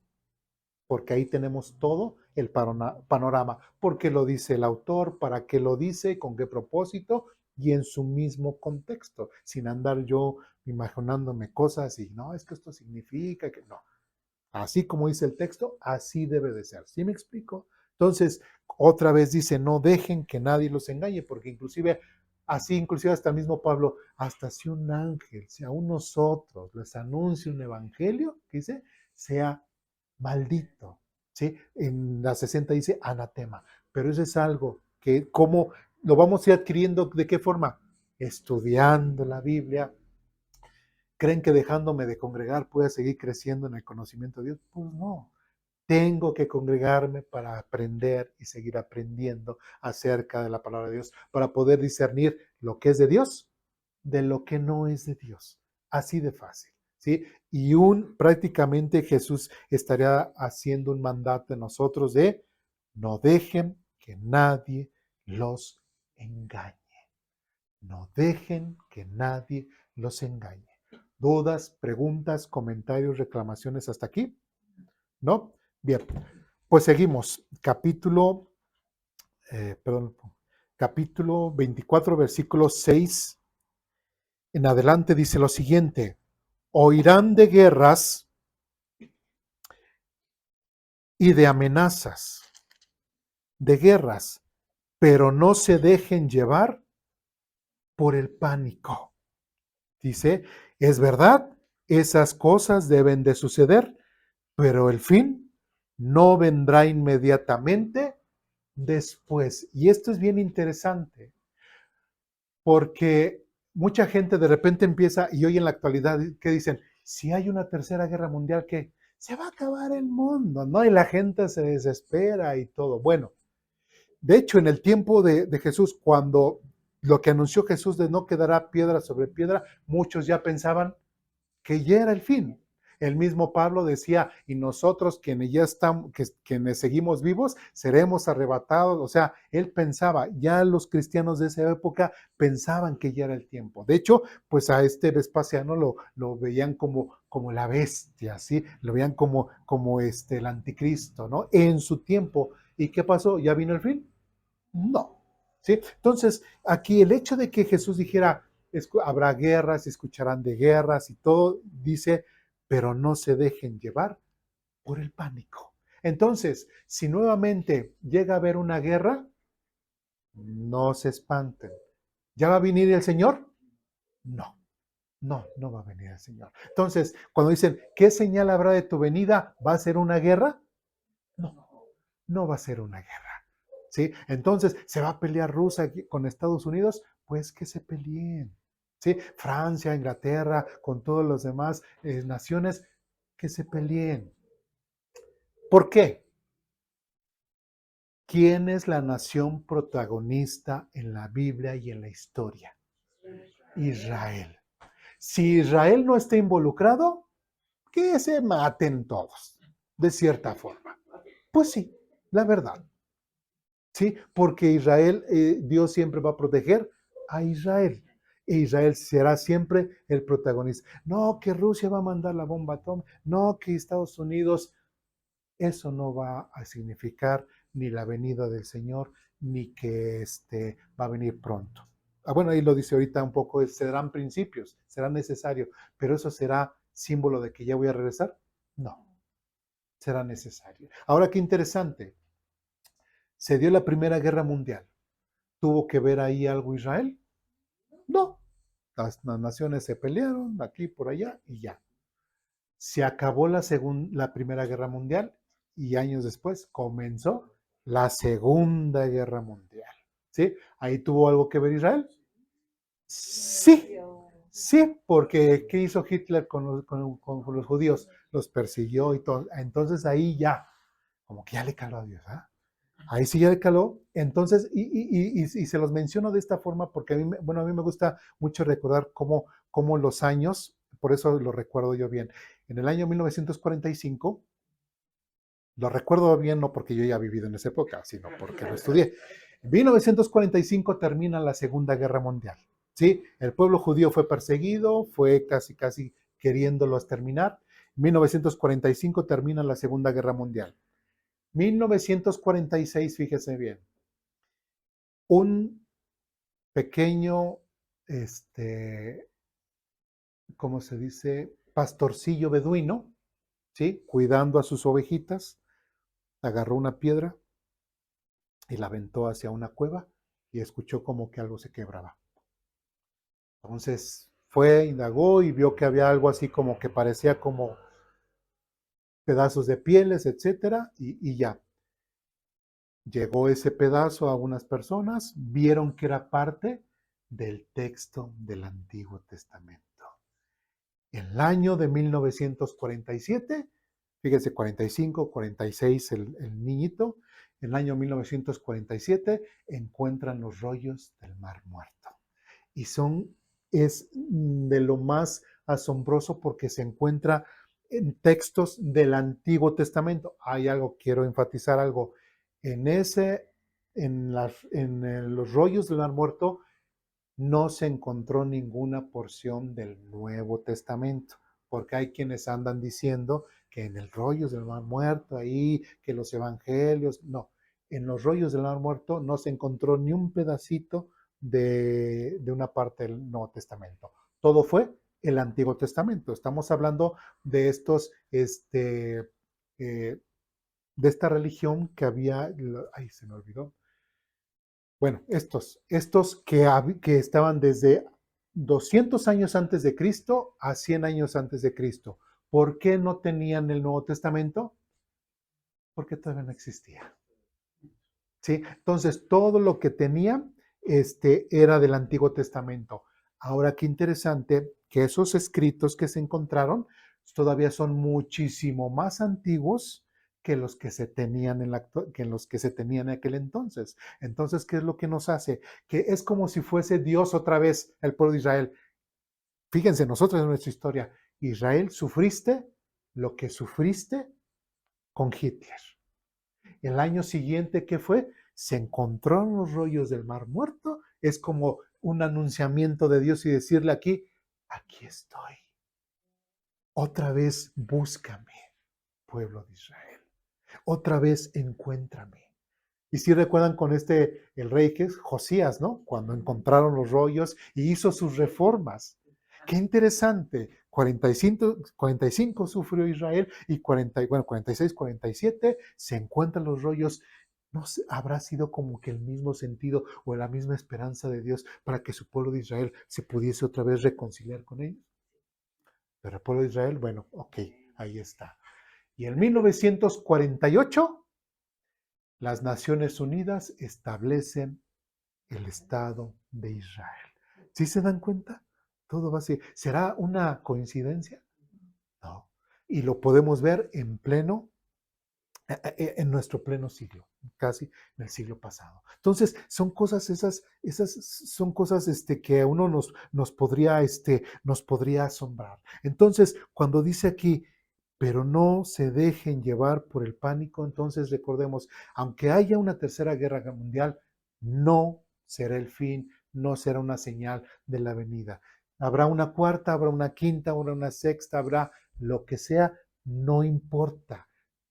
porque ahí tenemos todo el panorama, porque lo dice el autor, para qué lo dice, con qué propósito y en su mismo contexto, sin andar yo imaginándome cosas y no, es que esto significa que no. Así como dice el texto, así debe de ser. ¿Sí me explico? Entonces, otra vez dice, no dejen que nadie los engañe, porque inclusive hasta el mismo Pablo, hasta si un ángel, si a nosotros les anuncia un evangelio, dice, sea maldito, ¿sí? En la 60 dice anatema, pero eso es algo que, ¿cómo lo vamos a ir adquiriendo? ¿De qué forma? Estudiando la Biblia. ¿Creen que dejándome de congregar pueda seguir creciendo en el conocimiento de Dios? Pues no. Tengo que congregarme para aprender y seguir aprendiendo acerca de la palabra de Dios, para poder discernir lo que es de Dios de lo que no es de Dios. Así de fácil, ¿sí? Y prácticamente Jesús estaría haciendo un mandato en nosotros de no dejen que nadie los engañe. No dejen que nadie los engañe. ¿Dudas, preguntas, comentarios, reclamaciones hasta aquí? ¿No? Bien, pues seguimos. Capítulo 24, versículo 6 en adelante dice lo siguiente: oirán de guerras y de amenazas, de guerras, pero no se dejen llevar por el pánico. Dice, es verdad Esas cosas deben de suceder, pero el fin no vendrá inmediatamente después. Y esto es bien interesante, porque mucha gente de repente empieza, y hoy en la actualidad, ¿qué dicen? Si hay una tercera guerra mundial, ¿qué? Se va a acabar el mundo, ¿no? Y la gente se desespera y todo. Bueno, de hecho, en el tiempo de Jesús, cuando lo que anunció Jesús de no quedará piedra sobre piedra, muchos ya pensaban que ya era el fin. El mismo Pablo decía, y nosotros quienes ya estamos, quienes seguimos vivos, seremos arrebatados. O sea, él pensaba, ya los cristianos de esa época pensaban que ya era el tiempo. De hecho, pues a este Vespasiano lo veían como la bestia, ¿sí? Lo veían como el anticristo, ¿no? En su tiempo. ¿Y qué pasó? ¿Ya vino el fin? No. ¿Sí? Entonces, aquí el hecho de que Jesús dijera, habrá guerras, escucharán de guerras y todo, dice, pero no se dejen llevar por el pánico. Entonces, si nuevamente llega a haber una guerra, no se espanten. ¿Ya va a venir el Señor? No, no va a venir el Señor. Entonces, cuando dicen, ¿qué señal habrá de tu venida? ¿Va a ser una guerra? No va a ser una guerra. ¿Sí? Entonces, ¿se va a pelear Rusia con Estados Unidos? Pues que se peleen. ¿Sí? Francia, Inglaterra, con todas las demás naciones, que se peleen. ¿Por qué? ¿Quién es la nación protagonista en la Biblia y en la historia? Israel. Si Israel no está involucrado, que se maten todos, de cierta forma. Pues sí, la verdad. Sí, porque Israel, Dios siempre va a proteger a Israel. E Israel será siempre el protagonista. No, que Rusia va a mandar la bomba atómica. No, que Estados Unidos. Eso no va a significar ni la venida del Señor, ni que va a venir pronto. Bueno, ahí lo dice ahorita un poco, serán principios, será necesario, pero eso será símbolo de que ya voy a regresar. No, será necesario. Ahora, qué interesante. Se dio la Primera Guerra Mundial. ¿Tuvo que ver ahí algo Israel? No. Las naciones se pelearon aquí, por allá y ya. Se acabó la Primera Guerra Mundial y años después comenzó la Segunda Guerra Mundial. ¿Sí? ¿Ahí tuvo algo que ver Israel? Sí, sí, porque ¿qué hizo Hitler con los judíos? Los persiguió y todo. Entonces ahí ya, como que ya le caló a Dios, ¿ah? Ahí sí ya le caló. Entonces, y se los menciono de esta forma porque a mí me gusta mucho recordar cómo los años, por eso lo recuerdo yo bien. En el año 1945, lo recuerdo bien no porque yo ya he vivido en esa época, sino porque lo estudié. En 1945 termina la Segunda Guerra Mundial. ¿Sí? El pueblo judío fue perseguido, fue casi queriéndolo exterminar. En 1945 termina la Segunda Guerra Mundial. 1946, fíjese bien, un pequeño, ¿cómo se dice? Pastorcillo beduino, ¿sí? Cuidando a sus ovejitas, agarró una piedra y la aventó hacia una cueva y escuchó como que algo se quebraba. Entonces fue, indagó y vio que había algo así como que parecía como pedazos de pieles, etcétera, y ya. Llegó ese pedazo a unas personas, vieron que era parte del texto del Antiguo Testamento. En el año de 1947, fíjense, 45, 46 el niñito, en el año 1947 encuentran los rollos del Mar Muerto. Y es de lo más asombroso porque se encuentra en textos del Antiguo Testamento. Hay algo, quiero enfatizar algo. En los rollos del Mar Muerto no se encontró ninguna porción del Nuevo Testamento, porque hay quienes andan diciendo que en el rollos del Mar Muerto, ahí, que los evangelios, no. En los rollos del Mar Muerto no se encontró ni un pedacito de una parte del Nuevo Testamento. Todo fue el Antiguo Testamento. Estamos hablando de estos, de esta religión que había, ay, se me olvidó. Bueno, estos que estaban desde 200 años antes de Cristo a 100 años antes de Cristo. ¿Por qué no tenían el Nuevo Testamento? Porque todavía no existía. ¿Sí? Entonces, todo lo que tenían era del Antiguo Testamento. Ahora, qué interesante que esos escritos que se encontraron todavía son muchísimo más antiguos que los que se tenían en aquel entonces. Entonces, ¿qué es lo que nos hace? Que es como si fuese Dios otra vez, el pueblo de Israel. Fíjense, nosotros en nuestra historia, Israel, sufriste lo que sufriste con Hitler. El año siguiente, ¿qué fue? Se encontraron los rollos del Mar Muerto. Es como un anunciamiento de Dios y decirle aquí estoy. Otra vez búscame, pueblo de Israel. Otra vez encuéntrame. Y si recuerdan con el rey que es Josías, ¿no? Cuando encontraron los rollos y hizo sus reformas. Qué interesante. 45 sufrió Israel y 46, 47 se encuentran los rollos. ¿No habrá sido como que el mismo sentido o la misma esperanza de Dios para que su pueblo de Israel se pudiese otra vez reconciliar con ellos? Pero el pueblo de Israel, bueno, ok, ahí está. Y en 1948, las Naciones Unidas establecen el Estado de Israel. ¿Sí se dan cuenta? Todo va así. ¿Será una coincidencia? No. Y lo podemos ver en nuestro pleno siglo, casi en el siglo pasado. Entonces, son cosas esas son cosas que a uno nos podría asombrar. Entonces, cuando dice aquí, pero no se dejen llevar por el pánico, entonces recordemos, aunque haya una tercera guerra mundial, no será el fin, no será una señal de la venida. Habrá una cuarta, habrá una quinta, habrá una sexta, habrá lo que sea, no importa.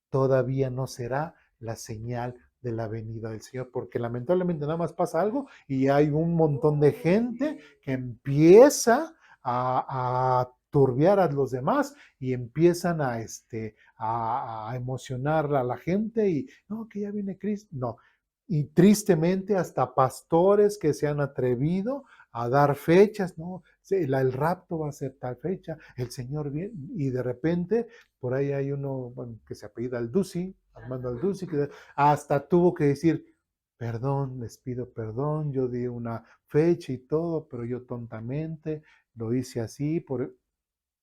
Todavía no será la señal de la venida del Señor, porque lamentablemente nada más pasa algo y hay un montón de gente que empieza a turbiar a los demás y empiezan a emocionar a la gente y no, que ya viene Cristo. No. Y tristemente hasta pastores que se han atrevido a dar fechas, ¿no? El rapto va a ser tal fecha, el Señor viene, y de repente por ahí hay uno que se apellida Aldusi, Armando Aldusi, que hasta tuvo que decir, perdón, les pido perdón, yo di una fecha y todo, pero yo tontamente lo hice así,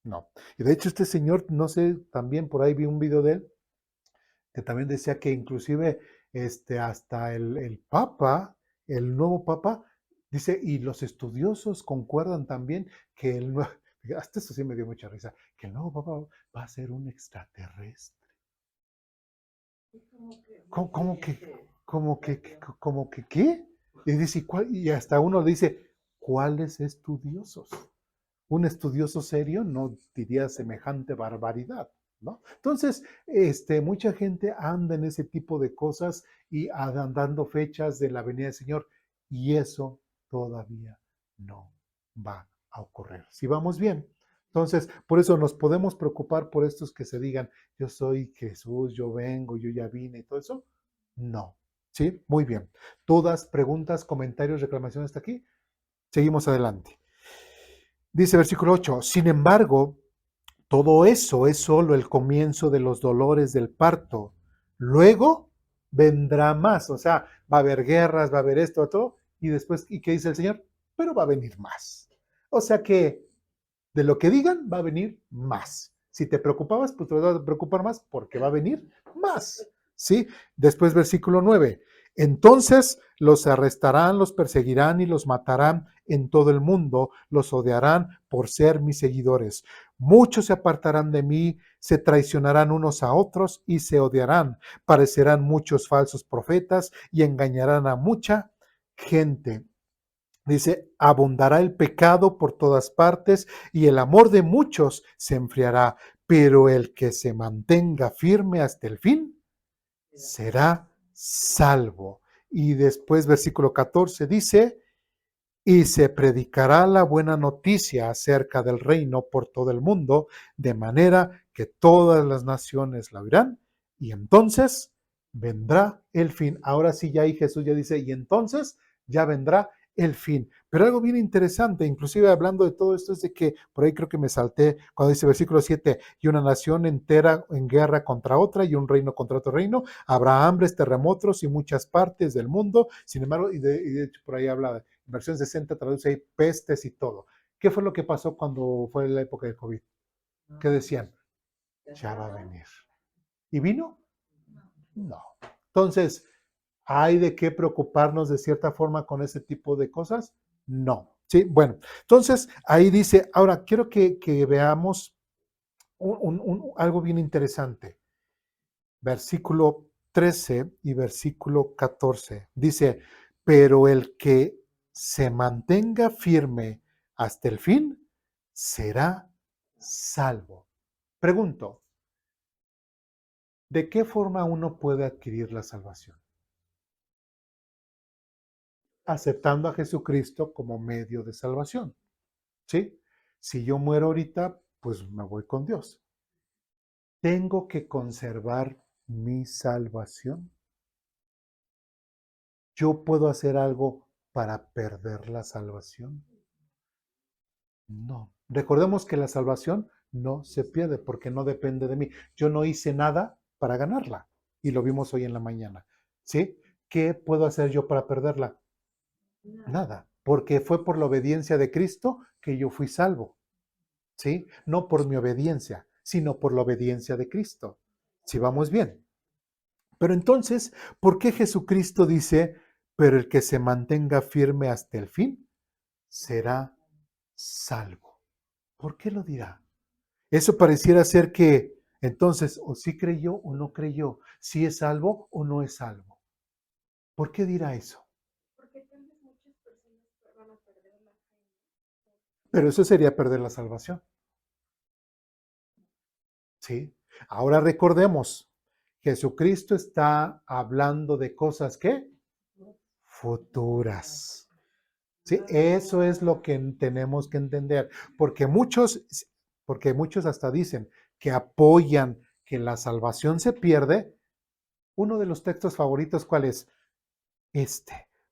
no. Y de hecho este señor, no sé, también por ahí vi un video de él, que también decía que inclusive hasta el Papa, el nuevo Papa, dice, y los estudiosos concuerdan también que hasta eso sí me dio mucha risa, que el nuevo Papa va a ser un extraterrestre. ¿Cómo que qué? Y dice, y hasta uno dice, ¿cuáles estudiosos? Un estudioso serio no diría semejante barbaridad, ¿no? Entonces, mucha gente anda en ese tipo de cosas y andan dando fechas de la venida del Señor, y eso todavía no va a ocurrir. Si vamos bien. Entonces, por eso nos podemos preocupar por estos que se digan, yo soy Jesús, yo vengo, yo ya vine y todo eso. No. ¿Sí? Muy bien. ¿Dudas, preguntas, comentarios, reclamaciones hasta aquí? Seguimos adelante. Dice versículo 8, sin embargo, todo eso es solo el comienzo de los dolores del parto. Luego vendrá más, o sea, va a haber guerras, va a haber esto, todo, y después, ¿y qué dice el Señor? Pero va a venir más. O sea que de lo que digan va a venir más. Si te preocupabas, pues te vas a preocupar más porque va a venir más. ¿Sí? Después versículo 9. Entonces los arrestarán, los perseguirán y los matarán en todo el mundo, los odiarán por ser mis seguidores. Muchos se apartarán de mí, se traicionarán unos a otros y se odiarán. Parecerán muchos falsos profetas y engañarán a mucha gente. Dice, abundará el pecado por todas partes y el amor de muchos se enfriará, pero el que se mantenga firme hasta el fin será salvo. Y después versículo 14 dice, y se predicará la buena noticia acerca del reino por todo el mundo, de manera que todas las naciones la oirán, y entonces vendrá el fin. Ahora sí, ya ahí Jesús ya dice, y entonces ya vendrá el fin. Pero algo bien interesante, inclusive hablando de todo esto, es de que, por ahí creo que me salté, cuando dice versículo 7, y una nación entera en guerra contra otra y un reino contra otro reino, habrá hambres, terremotos y muchas partes del mundo. Sin embargo, y de hecho por ahí habla, en versión 60 traduce ahí pestes y todo. ¿Qué fue lo que pasó cuando fue la época de COVID? ¿Qué decían? Ya va a venir. ¿Y vino? No. Entonces, ¿hay de qué preocuparnos de cierta forma con ese tipo de cosas? No. Sí, bueno, entonces ahí dice, ahora quiero que veamos algo bien interesante. Versículo 13 y versículo 14. Dice, pero el que se mantenga firme hasta el fin será salvo. Pregunto, ¿de qué forma uno puede adquirir la salvación? Aceptando a Jesucristo como medio de salvación. ¿Sí? Si yo muero ahorita, pues me voy con Dios. ¿Tengo que conservar mi salvación? ¿Yo puedo hacer algo para perder la salvación? No. Recordemos que la salvación no se pierde porque no depende de mí. Yo no hice nada para ganarla y lo vimos hoy en la mañana. ¿Sí? ¿Qué puedo hacer yo para perderla? Nada, porque fue por la obediencia de Cristo que yo fui salvo. ¿Sí? No por mi obediencia, sino por la obediencia de Cristo. Si vamos bien. Pero entonces, ¿por qué Jesucristo dice, pero el que se mantenga firme hasta el fin será salvo? ¿Por qué lo dirá? Eso pareciera ser que entonces o sí creyó o no creyó, si es salvo o no es salvo. ¿Por qué dirá eso? Porque tal vez muchas personas van a perder la fe. Pero eso sería perder la salvación. ¿Sí? Ahora recordemos, Jesucristo está hablando de cosas ¿qué? Futuras. ¿Sí? Eso es lo que tenemos que entender, porque muchos hasta dicen que apoyan que la salvación se pierde. Uno de los textos favoritos, ¿cuál es?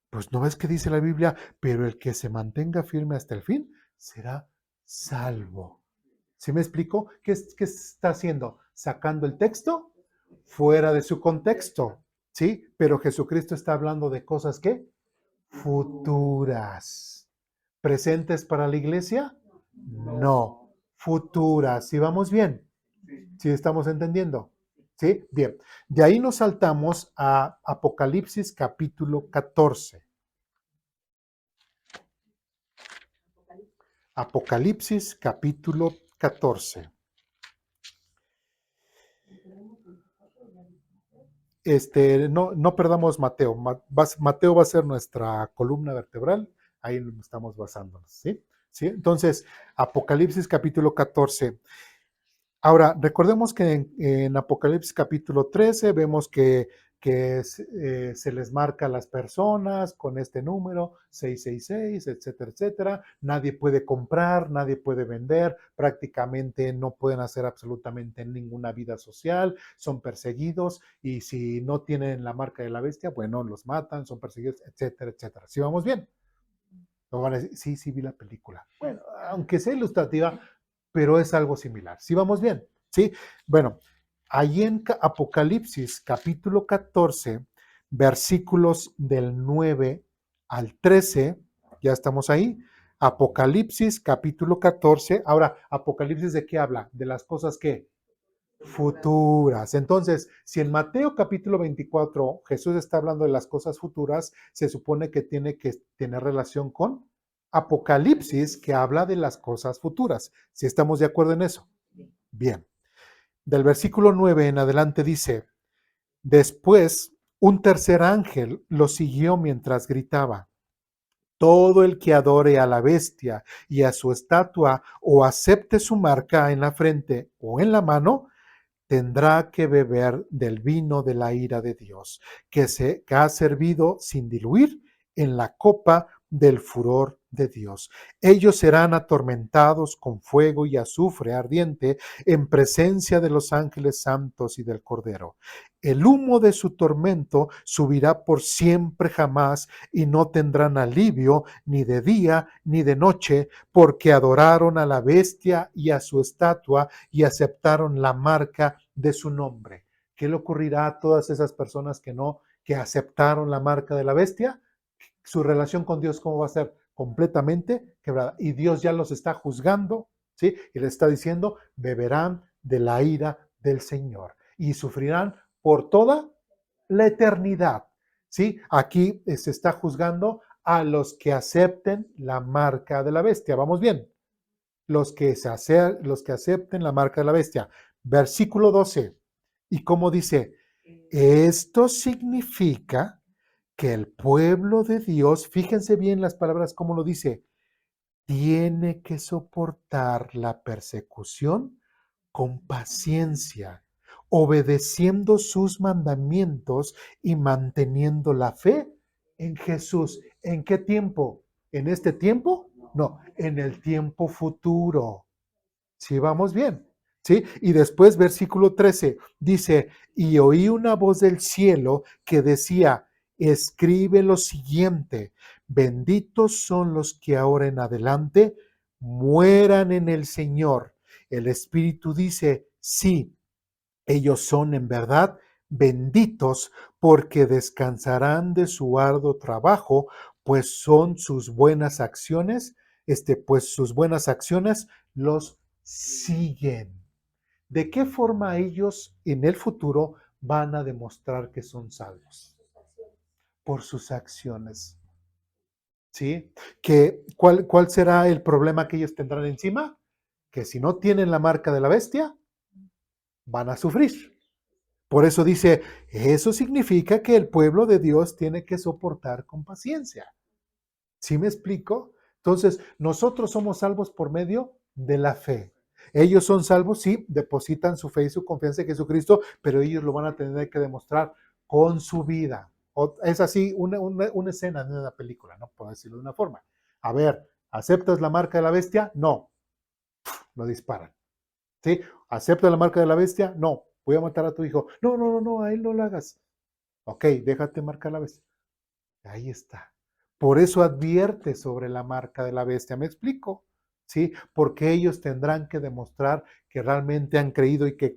Pues no ves que dice la Biblia, pero el que se mantenga firme hasta el fin será salvo. ¿Sí me explico? ¿Qué está haciendo? Sacando el texto fuera de su contexto, ¿sí? Pero Jesucristo está hablando de cosas ¿qué? Futuras. ¿Presentes para la iglesia? No. Futuras. ¿Sí vamos bien? ¿Sí estamos entendiendo? ¿Sí? Bien. De ahí nos saltamos a Apocalipsis capítulo 14. Apocalipsis capítulo 14. No perdamos Mateo. Mateo va a ser nuestra columna vertebral. Ahí estamos basándonos, ¿sí? ¿Sí? Entonces, Apocalipsis capítulo 14. Ahora, recordemos que en Apocalipsis capítulo 13 vemos que se les marca a las personas con este número 666, etcétera, etcétera. Nadie puede comprar, nadie puede vender, prácticamente no pueden hacer absolutamente ninguna vida social, son perseguidos y si no tienen la marca de la bestia, bueno, los matan, son perseguidos, etcétera, etcétera. ¿Sí vamos bien? Lo van a decir, sí vi la película. Bueno, aunque sea ilustrativa, pero es algo similar. ¿Sí vamos bien? ¿Sí? Bueno, ahí en Apocalipsis capítulo 14, versículos del 9 al 13, ya estamos ahí. Apocalipsis capítulo 14. Ahora, Apocalipsis ¿de qué habla? De las cosas que futuras. Entonces, si en Mateo capítulo 24 Jesús está hablando de las cosas futuras, se supone que tiene que tener relación con Apocalipsis, que habla de las cosas futuras. ¿Si estamos de acuerdo en eso? Bien. Del versículo 9 en adelante dice, después un tercer ángel lo siguió mientras gritaba, todo el que adore a la bestia y a su estatua o acepte su marca en la frente o en la mano, tendrá que beber del vino de la ira de Dios, que ha servido sin diluir en la copa del furor de Dios. Ellos serán atormentados con fuego y azufre ardiente en presencia de los ángeles santos y del Cordero. El humo de su tormento subirá por siempre jamás y no tendrán alivio ni de día ni de noche, porque adoraron a la bestia y a su estatua y aceptaron la marca de su nombre. ¿Qué le ocurrirá a todas esas personas que aceptaron la marca de la bestia? Su relación con Dios, ¿cómo va a ser? Completamente quebrada. Y Dios ya los está juzgando, ¿sí? Y les está diciendo, beberán de la ira del Señor y sufrirán por toda la eternidad, ¿sí? Aquí se está juzgando a los que acepten la marca de la bestia. ¿Vamos bien? Los que acepten la marca de la bestia. Versículo 12. ¿Y cómo dice? Esto significa que el pueblo de Dios, fíjense bien las palabras, cómo lo dice, tiene que soportar la persecución con paciencia, obedeciendo sus mandamientos y manteniendo la fe en Jesús. ¿En qué tiempo? ¿En este tiempo? No, en el tiempo futuro. ¿Sí vamos bien? ¿Sí? Y después, versículo 13, dice, y oí una voz del cielo que decía, escribe lo siguiente, benditos son los que ahora en adelante mueran en el Señor. El Espíritu dice, sí, ellos son en verdad benditos porque descansarán de su arduo trabajo, pues son sus buenas acciones, pues sus buenas acciones los siguen. ¿De qué forma ellos en el futuro van a demostrar que son salvos? Por sus acciones. ¿Sí? ¿Cuál será el problema que ellos tendrán encima? Que si no tienen la marca de la bestia, van a sufrir. Por eso dice, eso significa que el pueblo de Dios tiene que soportar con paciencia. ¿Sí me explico? Entonces, nosotros somos salvos por medio de la fe. Ellos son salvos, sí, depositan su fe y su confianza en Jesucristo, pero ellos lo van a tener que demostrar con su vida. Es así una escena de una película, no puedo decirlo de una forma. A ver, ¿aceptas la marca de la bestia? No. Lo disparan. ¿Sí? ¿Aceptas la marca de la bestia? No. Voy a matar a tu hijo. No, a él no lo hagas. Ok, déjate marcar la bestia. Ahí está. Por eso advierte sobre la marca de la bestia. ¿Me explico? ¿Sí? Porque ellos tendrán que demostrar que realmente han creído y que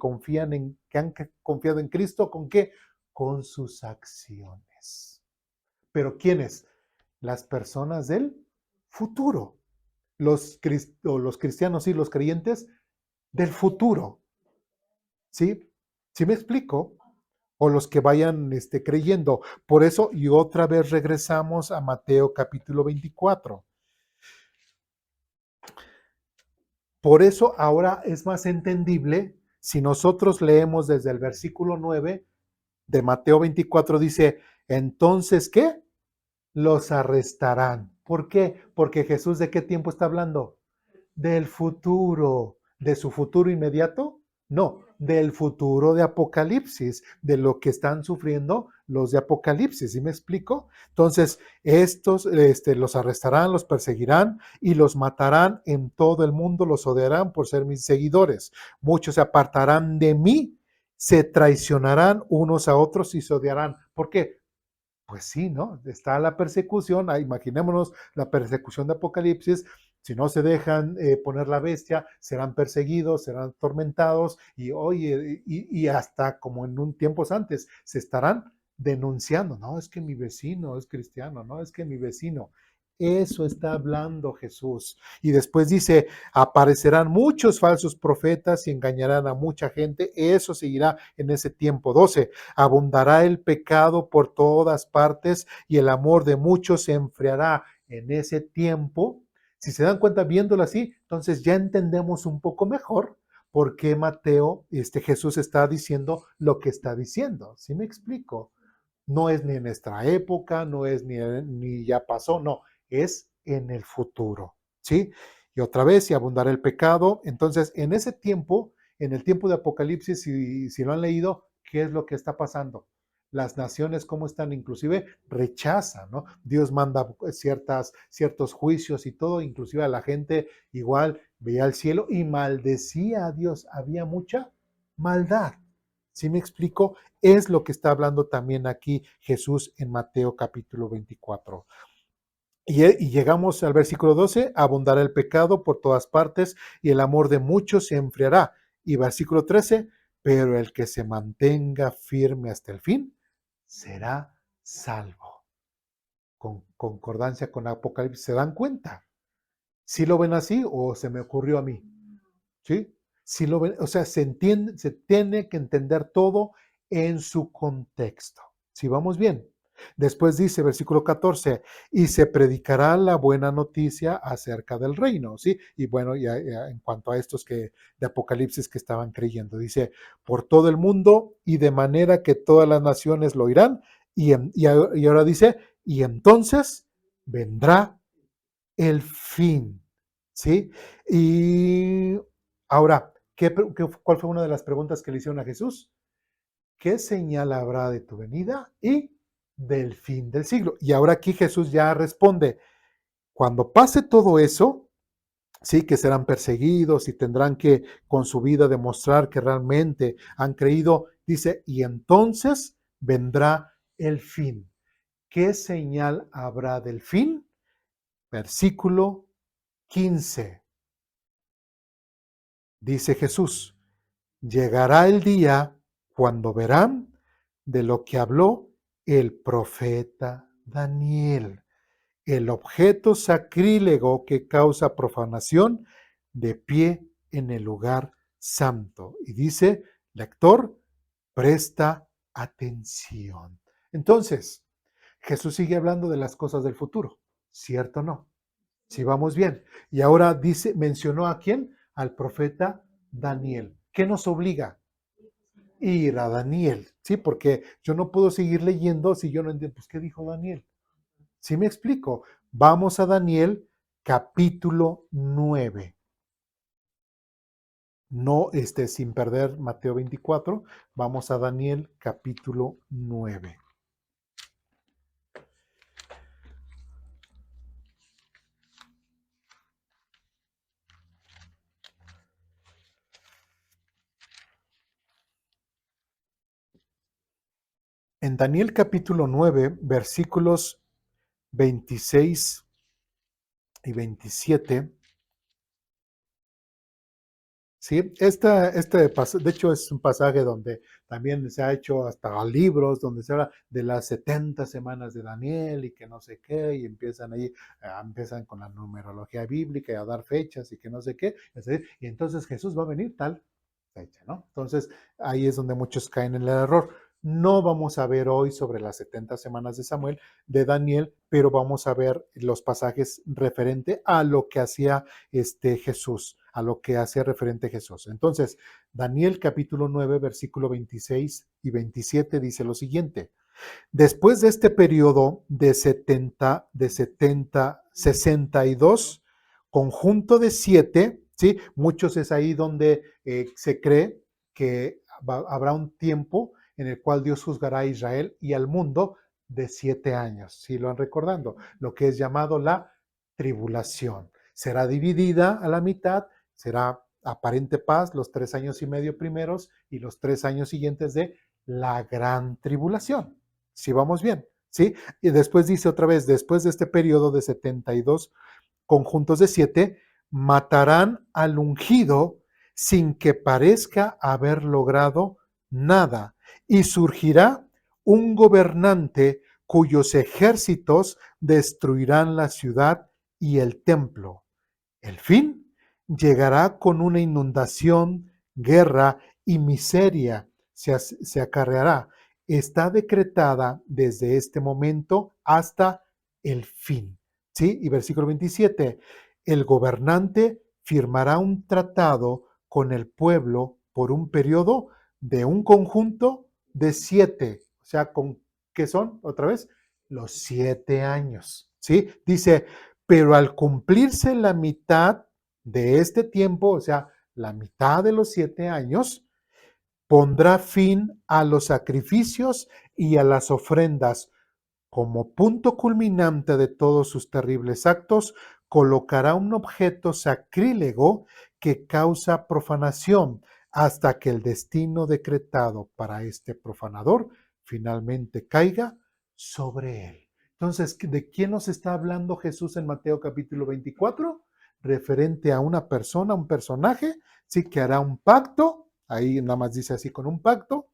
han confiado en Cristo. ¿Con qué? Con sus acciones. ¿Pero quiénes? Las personas del futuro. Los cristianos y los creyentes del futuro. ¿Sí? ¿Sí me explico? O los que vayan creyendo. Por eso, y otra vez regresamos a Mateo capítulo 24. Por eso ahora es más entendible si nosotros leemos desde el versículo 9 de Mateo 24, dice, entonces, ¿qué? Los arrestarán. ¿Por qué? Porque Jesús, ¿de qué tiempo está hablando? Del futuro. ¿De su futuro inmediato? No, del futuro de Apocalipsis, de lo que están sufriendo los de Apocalipsis, ¿sí me explico? Entonces, estos los arrestarán, los perseguirán y los matarán en todo el mundo, los odiarán por ser mis seguidores. Muchos se apartarán de mí, se traicionarán unos a otros y se odiarán. ¿Por qué? Pues sí, ¿no? Está la persecución, imaginémonos la persecución de Apocalipsis. Si no se dejan poner la bestia, serán perseguidos, serán atormentados y hasta como en tiempos antes se estarán denunciando. No, es que mi vecino es cristiano, no, es que mi vecino. Eso está hablando Jesús. Y después dice, aparecerán muchos falsos profetas y engañarán a mucha gente. Eso seguirá en ese tiempo. 12, abundará el pecado por todas partes y el amor de muchos se enfriará en ese tiempo. Si se dan cuenta viéndolo así, entonces ya entendemos un poco mejor por qué Jesús está diciendo lo que está diciendo. ¿Sí me explico? No es ni en nuestra época, no es ni ya pasó, no, es en el futuro, ¿sí? Y otra vez, si abundará el pecado, entonces en ese tiempo, en el tiempo de Apocalipsis, si lo han leído, ¿qué es lo que está pasando? las naciones cómo están, inclusive rechazan, ¿no? Dios manda ciertos juicios y todo, inclusive a la gente igual veía al cielo y maldecía a Dios. Había mucha maldad. ¿Sí me explico? Es lo que está hablando también aquí Jesús en Mateo capítulo 24. Y llegamos al versículo 12, abundará el pecado por todas partes y el amor de muchos se enfriará. Y versículo 13, pero el que se mantenga firme hasta el fin será salvo. Con concordancia con Apocalipsis, ¿se dan cuenta? ¿Sí lo ven así o se me ocurrió a mí? ¿Sí? Sí lo ven, o sea, se tiene que entender todo en su contexto. ¿Sí vamos bien? Después dice, versículo 14, y se predicará la buena noticia acerca del reino, ¿sí? Y bueno, ya en cuanto a estos de Apocalipsis que estaban creyendo, dice, por todo el mundo y de manera que todas las naciones lo oirán, y ahora dice, y entonces vendrá el fin, ¿sí? Y ahora, ¿cuál fue una de las preguntas que le hicieron a Jesús? ¿Qué señal habrá de tu venida y del fin del siglo? Y ahora aquí Jesús ya responde, cuando pase todo eso, sí, que serán perseguidos y tendrán que con su vida demostrar que realmente han creído, dice, y entonces vendrá el fin. ¿Qué señal habrá del fin? Versículo 15. Dice Jesús, llegará el día cuando verán de lo que habló el profeta Daniel, el objeto sacrílego que causa profanación de pie en el lugar santo. Y dice, lector, presta atención. Entonces, Jesús sigue hablando de las cosas del futuro, ¿cierto o no? Si vamos bien. Y ahora mencionó a quién? Al profeta Daniel. ¿Qué nos obliga? Ir a Daniel, ¿sí? Porque yo no puedo seguir leyendo si yo no entiendo, pues, ¿qué dijo Daniel? ¿Sí me explico? Vamos a Daniel capítulo 9. No, sin perder Mateo 24, vamos a Daniel capítulo 9. En Daniel capítulo 9, versículos 26 y 27, ¿sí? De hecho, es un pasaje donde también se ha hecho hasta libros, donde se habla de las 70 semanas de Daniel y que no sé qué, y empiezan con la numerología bíblica y a dar fechas y que no sé qué, y entonces Jesús va a venir tal fecha, ¿no? Entonces, ahí es donde muchos caen en el error. No vamos a ver hoy sobre las 70 semanas de Daniel, pero vamos a ver los pasajes referente a lo que hacía Jesús, a lo que hacía referente Jesús. Entonces, Daniel capítulo 9, versículo 26 y 27 dice lo siguiente. Después de este periodo de 62, conjunto de 7, ¿sí? Muchos es ahí donde se cree que habrá un tiempo en el cual Dios juzgará a Israel y al mundo de 7 años, si lo han recordando, lo que es llamado la tribulación. Será dividida a la mitad, será aparente paz los 3 años y medio primeros y los 3 años siguientes de la gran tribulación. Si vamos bien, ¿sí? Y después dice otra vez, después de este periodo de 72 conjuntos de 7, matarán al ungido sin que parezca haber logrado nada. Y surgirá un gobernante cuyos ejércitos destruirán la ciudad y el templo. El fin llegará con una inundación, guerra y miseria se acarreará. Está decretada desde este momento hasta el fin. ¿Sí? Y versículo 27, el gobernante firmará un tratado con el pueblo por un periodo de un conjunto de 7, o sea, ¿qué son? Otra vez, los 7 años, ¿sí? Dice, pero al cumplirse la mitad de este tiempo, o sea, la mitad de los 7 años, Pondrá fin a los sacrificios y a las ofrendas. Como punto culminante de todos sus terribles actos, colocará un objeto sacrílego que causa profanación hasta que el destino decretado para este profanador finalmente caiga sobre él. Entonces, ¿de quién nos está hablando Jesús en Mateo capítulo 24? Referente a una persona, un personaje, sí, que hará un pacto, ahí nada más dice así, con un pacto,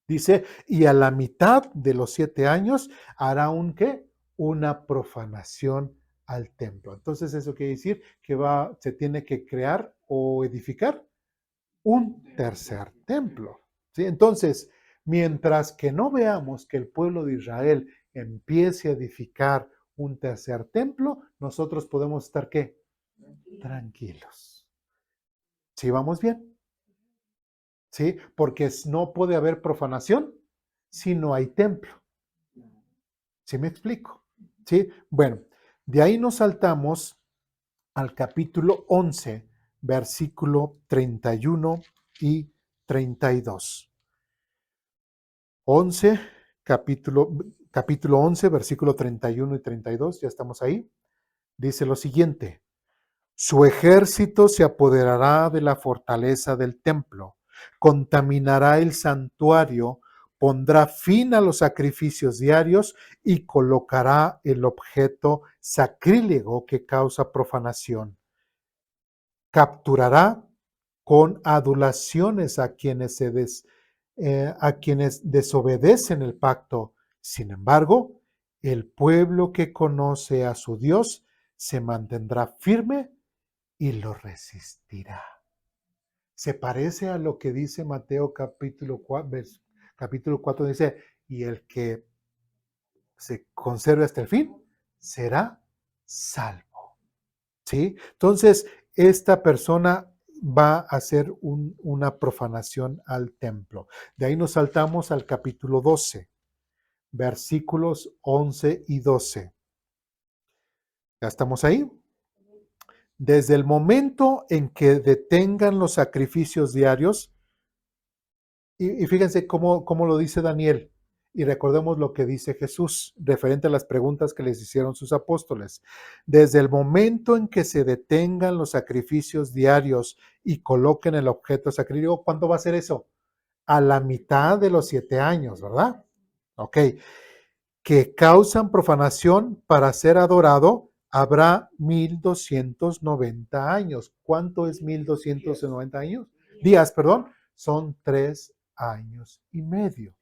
dice, y a la mitad de los 7 años hará un ¿qué? Una profanación al templo. Entonces eso quiere decir que se tiene que crear o edificar un tercer templo, ¿sí? Entonces, mientras que no veamos que el pueblo de Israel empiece a edificar un tercer templo, nosotros podemos estar ¿qué? Tranquilos. ¿Sí vamos bien? ¿Sí? Porque no puede haber profanación si no hay templo. ¿Sí me explico? ¿Sí? Bueno, de ahí nos saltamos al capítulo 11, versículo 31 y 32. 11, capítulo 11, versículo 31 y 32, ya estamos ahí. Dice lo siguiente: su ejército se apoderará de la fortaleza del templo, contaminará el santuario, pondrá fin a los sacrificios diarios y colocará el objeto sacrílego que causa profanación. Capturará con adulaciones a quienes desobedecen el pacto. Sin embargo, el pueblo que conoce a su Dios se mantendrá firme y lo resistirá. Se parece a lo que dice Mateo capítulo 4, dice, y el que se conserve hasta el fin será salvo. ¿Sí? Entonces, esta persona va a hacer una profanación al templo. De ahí nos saltamos al capítulo 12, versículos 11 y 12. ¿Ya estamos ahí? Desde el momento en que detengan los sacrificios diarios, y fíjense cómo lo dice Daniel, y recordemos lo que dice Jesús referente a las preguntas que les hicieron sus apóstoles. Desde el momento en que se detengan los sacrificios diarios y coloquen el objeto sacrílego, ¿cuándo va a ser eso? A la mitad de los 7 años, ¿verdad? Ok. Que causan profanación para ser adorado, habrá 1290 años. ¿Cuánto es 1290 años? Días, perdón. Son 3 años y medio.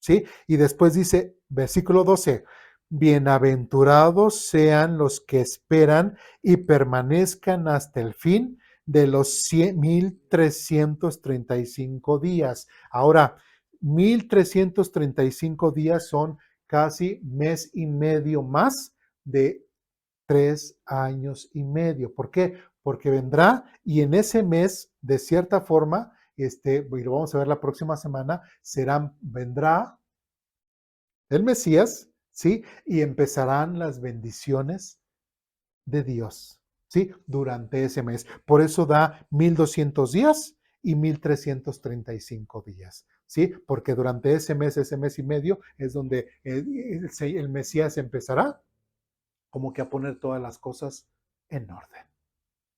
¿Sí? Y después dice, versículo 12, bienaventurados sean los que esperan y permanezcan hasta el fin de los 1335 días. Ahora, 1335 días son casi mes y medio más de 3 años y medio. ¿Por qué? Porque vendrá y en ese mes, de cierta forma, y lo vamos a ver la próxima semana, vendrá el Mesías, ¿sí? Y empezarán las bendiciones de Dios, ¿sí? Durante ese mes. Por eso da 1200 días y 1335 días, ¿sí? Porque durante ese mes y medio, es donde el Mesías empezará como que a poner todas las cosas en orden.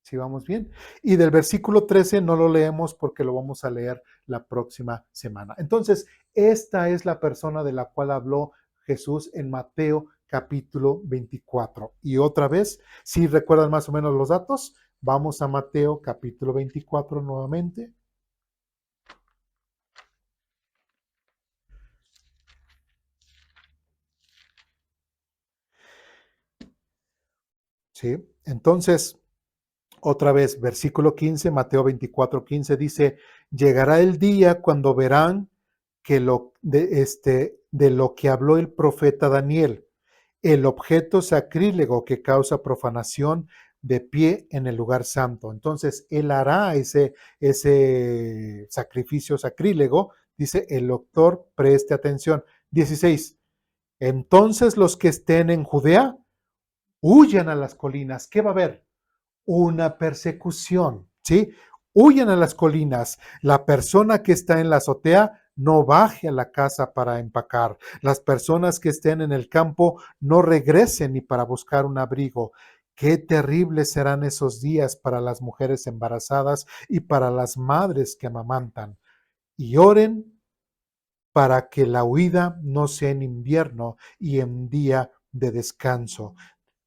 ¿Sí vamos bien? Y del versículo 13 no lo leemos porque lo vamos a leer la próxima semana. Entonces, esta es la persona de la cual habló Jesús en Mateo capítulo 24. Y otra vez, si recuerdan más o menos los datos, vamos a Mateo capítulo 24 nuevamente. ¿Sí? Entonces, otra vez, versículo 15, Mateo 24, 15 dice, llegará el día cuando verán que de lo que habló el profeta Daniel, el objeto sacrílego que causa profanación de pie en el lugar santo. Entonces, él hará ese sacrificio sacrílego, dice el doctor, preste atención. 16, entonces los que estén en Judea, huyan a las colinas. ¿Qué va a haber? Una persecución, ¿sí? huyan a las colinas. La persona que está en la azotea no baje a la casa para empacar. Las personas que estén en el campo no regresen ni para buscar un abrigo. Qué terribles serán esos días para las mujeres embarazadas y para las madres que amamantan. Y oren para que la huida no sea en invierno y en día de descanso,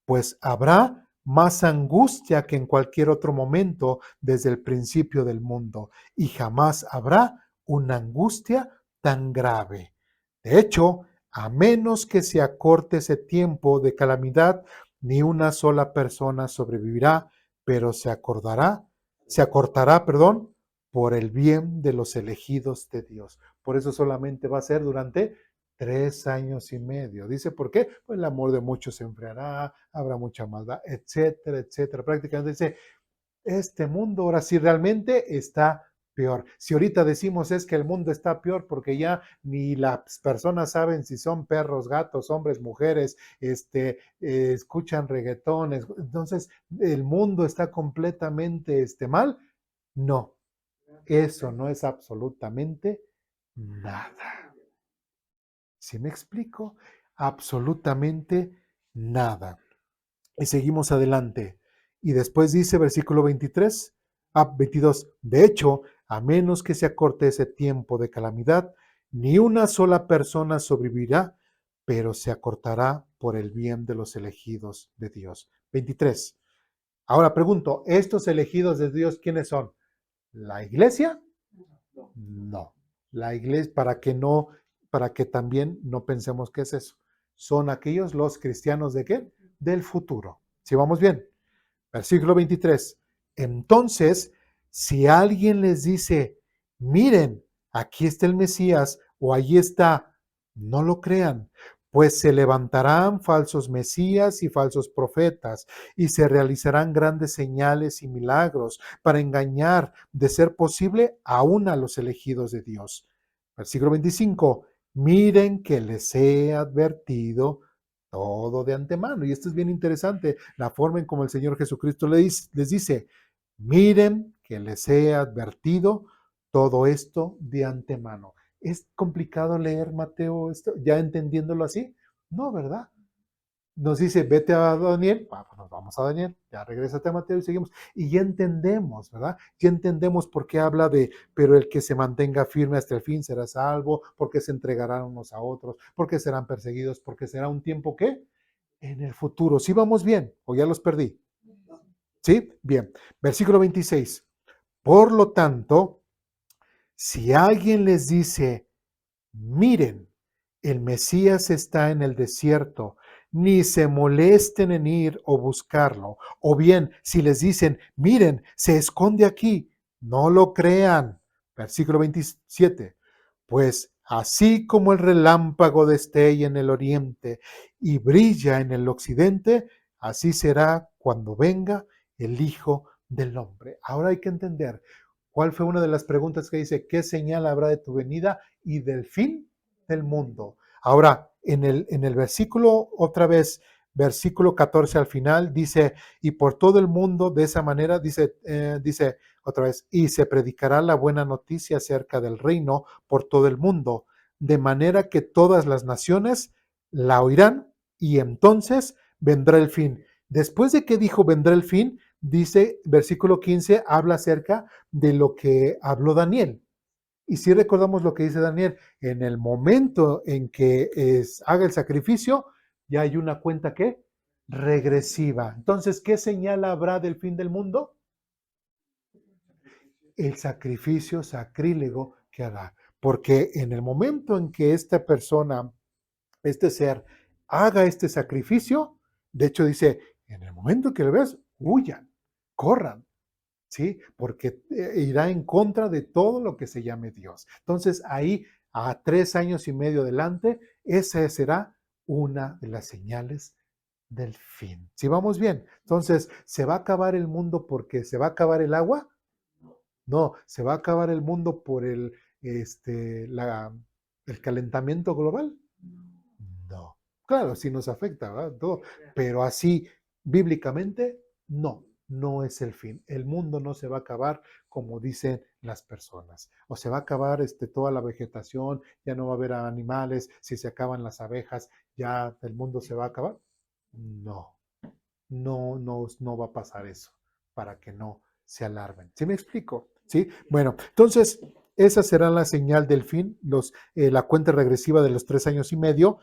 pues habrá más angustia que en cualquier otro momento desde el principio del mundo, y jamás habrá una angustia tan grave. De hecho, a menos que se acorte ese tiempo de calamidad, ni una sola persona sobrevivirá, pero se acortará, por el bien de los elegidos de Dios. Por eso solamente va a ser durante 3 años y medio. Dice, ¿por qué? Pues el amor de muchos se enfriará, habrá mucha maldad, etcétera, etcétera. Prácticamente dice, este mundo ahora sí realmente está peor. Si ahorita decimos es que el mundo está peor porque ya ni las personas saben si son perros, gatos, hombres, mujeres, escuchan reggaetones, entonces el mundo está completamente mal. No, eso no es absolutamente nada. ¿Sí me explico? Absolutamente nada. Y seguimos adelante. Y después dice versículo 22. De hecho, a menos que se acorte ese tiempo de calamidad, ni una sola persona sobrevivirá, pero se acortará por el bien de los elegidos de Dios. 23. Ahora pregunto, ¿estos elegidos de Dios quiénes son? ¿La iglesia? No. La iglesia, para que también no pensemos que es eso. Son aquellos los cristianos de qué? Del futuro. ¿Sí vamos bien? Versículo 23. Entonces, si alguien les dice, miren, aquí está el Mesías o allí está, no lo crean, pues se levantarán falsos mesías y falsos profetas, y se realizarán grandes señales y milagros para engañar, de ser posible, aún a los elegidos de Dios. Versículo 25. Miren que les he advertido todo de antemano. Y esto es bien interesante, la forma en como el Señor Jesucristo les dice, miren que les he advertido todo esto de antemano. ¿Es complicado leer Mateo esto, ya entendiéndolo así? No, ¿verdad? Nos dice, vete a Daniel, pues nos vamos a Daniel, ya regrésate a Mateo y seguimos. Y ya entendemos, ¿verdad? Ya entendemos por qué habla de, pero el que se mantenga firme hasta el fin será salvo, porque se entregarán unos a otros, porque serán perseguidos, porque será un tiempo, ¿qué? En el futuro. ¿Sí vamos bien? ¿O ya los perdí? ¿Sí? Bien. Versículo 26. Por lo tanto, si alguien les dice, miren, el Mesías está en el desierto, ni se molesten en ir o buscarlo. O bien, si les dicen, miren, se esconde aquí, no lo crean. Versículo 27. Pues así como el relámpago destella en el oriente y brilla en el occidente, así será cuando venga el Hijo del Hombre. Ahora hay que entender cuál fue una de las preguntas que dice, ¿qué señal habrá de tu venida y del fin del mundo? Ahora, en el versículo, otra vez, versículo 14 al final, dice, y por todo el mundo, de esa manera, dice otra vez, y se predicará la buena noticia acerca del reino por todo el mundo, de manera que todas las naciones la oirán, y entonces vendrá el fin. Después de que dijo vendrá el fin, dice, versículo 15, habla acerca de lo que habló Daniel. Y si recordamos lo que dice Daniel, en el momento en que haga el sacrificio, ya hay una cuenta que regresiva. Entonces, ¿qué señal habrá del fin del mundo? El sacrificio sacrílego que hará. Porque en el momento en que esta persona, este ser, haga este sacrificio, de hecho dice, en el momento que lo veas, huyan, corran. ¿Sí? Porque irá en contra de todo lo que se llame Dios. Entonces, ahí, a 3 años y medio adelante, esa será una de las señales del fin. ¿Sí vamos bien? Entonces, ¿se va a acabar el mundo porque se va a acabar el agua? No, ¿se va a acabar el mundo por el calentamiento global? No. Claro, sí nos afecta, ¿verdad? Todo, pero así, bíblicamente, no. no es el fin. El mundo no se va a acabar como dicen las personas. O se va a acabar toda la vegetación, ya no va a haber animales, si se acaban las abejas, ya el mundo se va a acabar. No, no va a pasar eso, para que no se alarmen. ¿Sí me explico? ¿Sí? Bueno, entonces, esa será la señal del fin, la cuenta regresiva de los 3 años y medio,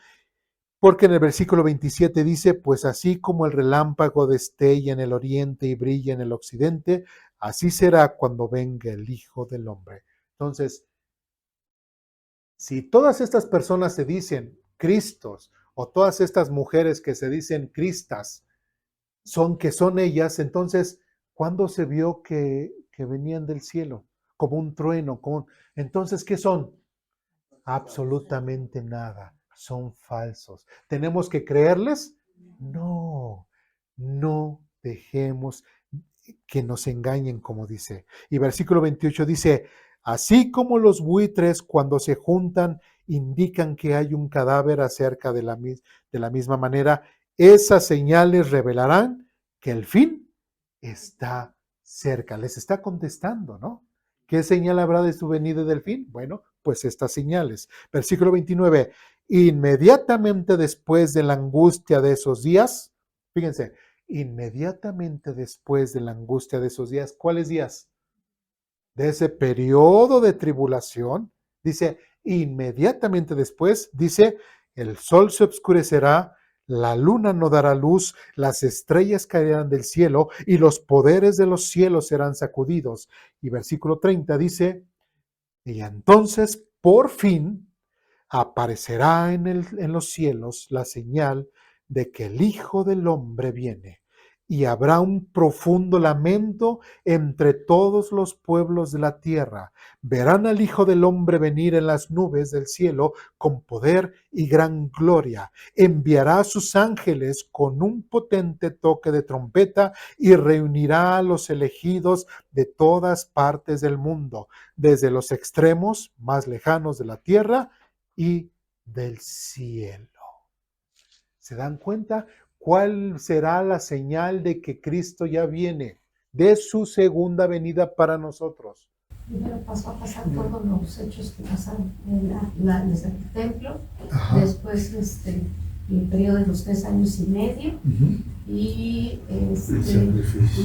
porque en el versículo 27 dice, pues así como el relámpago destella en el oriente y brilla en el occidente, así será cuando venga el Hijo del Hombre. Entonces, si todas estas personas se dicen Cristos, o todas estas mujeres que se dicen Cristas, son ellas, entonces, ¿cuándo se vio que venían del cielo? Como un trueno. Entonces, ¿qué son? Absolutamente nada. Son falsos. ¿Tenemos que creerles? No, no dejemos que nos engañen, como dice. Y versículo 28 dice, así como los buitres cuando se juntan indican que hay un cadáver acerca de la misma manera, esas señales revelarán que el fin está cerca. Les está contestando, ¿no? ¿Qué señal habrá de su venida del fin? Bueno, pues estas señales. Versículo 29. Inmediatamente después de la angustia de esos días, fíjense, inmediatamente después de la angustia de esos días, ¿cuáles días? De ese periodo de tribulación, dice, inmediatamente después, dice, el sol se oscurecerá, la luna no dará luz, las estrellas caerán del cielo y los poderes de los cielos serán sacudidos. Y versículo 30 dice, y entonces por fin aparecerá en los cielos la señal de que el Hijo del Hombre viene. Y habrá un profundo lamento entre todos los pueblos de la tierra. Verán al Hijo del Hombre venir en las nubes del cielo con poder y gran gloria. Enviará a sus ángeles con un potente toque de trompeta y reunirá a los elegidos de todas partes del mundo, desde los extremos más lejanos de la tierra y del cielo. ¿Se dan cuenta? ¿Cuál será la señal de que Cristo ya viene, de su segunda venida para nosotros? Primero pasó a pasar todos los hechos que pasaron desde el templo, después el periodo de los 3 años y medio, y el sacrificio.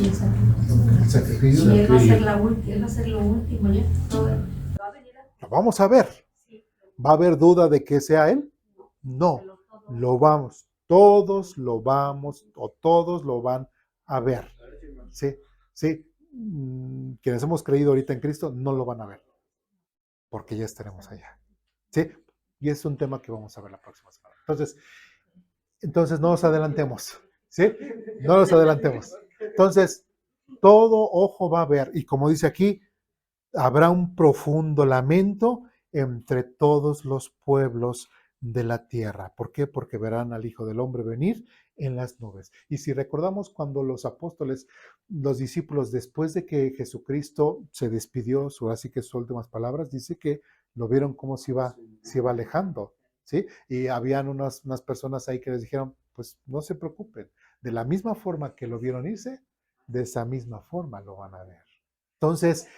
Y él va a ser lo último ya. Lo vamos a ver. ¿Va a haber duda de que sea él? No, todos lo van a ver. ¿Sí? Quienes hemos creído ahorita en Cristo no lo van a ver, porque ya estaremos allá. ¿Sí? Y es un tema que vamos a ver la próxima semana. Entonces no nos adelantemos. ¿Sí? No nos adelantemos. Entonces, todo ojo va a ver, y como dice aquí, habrá un profundo lamento entre todos los pueblos de la tierra. ¿Por qué? Porque verán al Hijo del Hombre venir en las nubes. Y si recordamos cuando los apóstoles, los discípulos, después de que Jesucristo se despidió, así que sus últimas palabras, dice que lo vieron como se iba alejando, ¿sí? Y habían unas personas ahí que les dijeron, pues no se preocupen, de la misma forma que lo vieron irse, de esa misma forma lo van a ver. Entonces,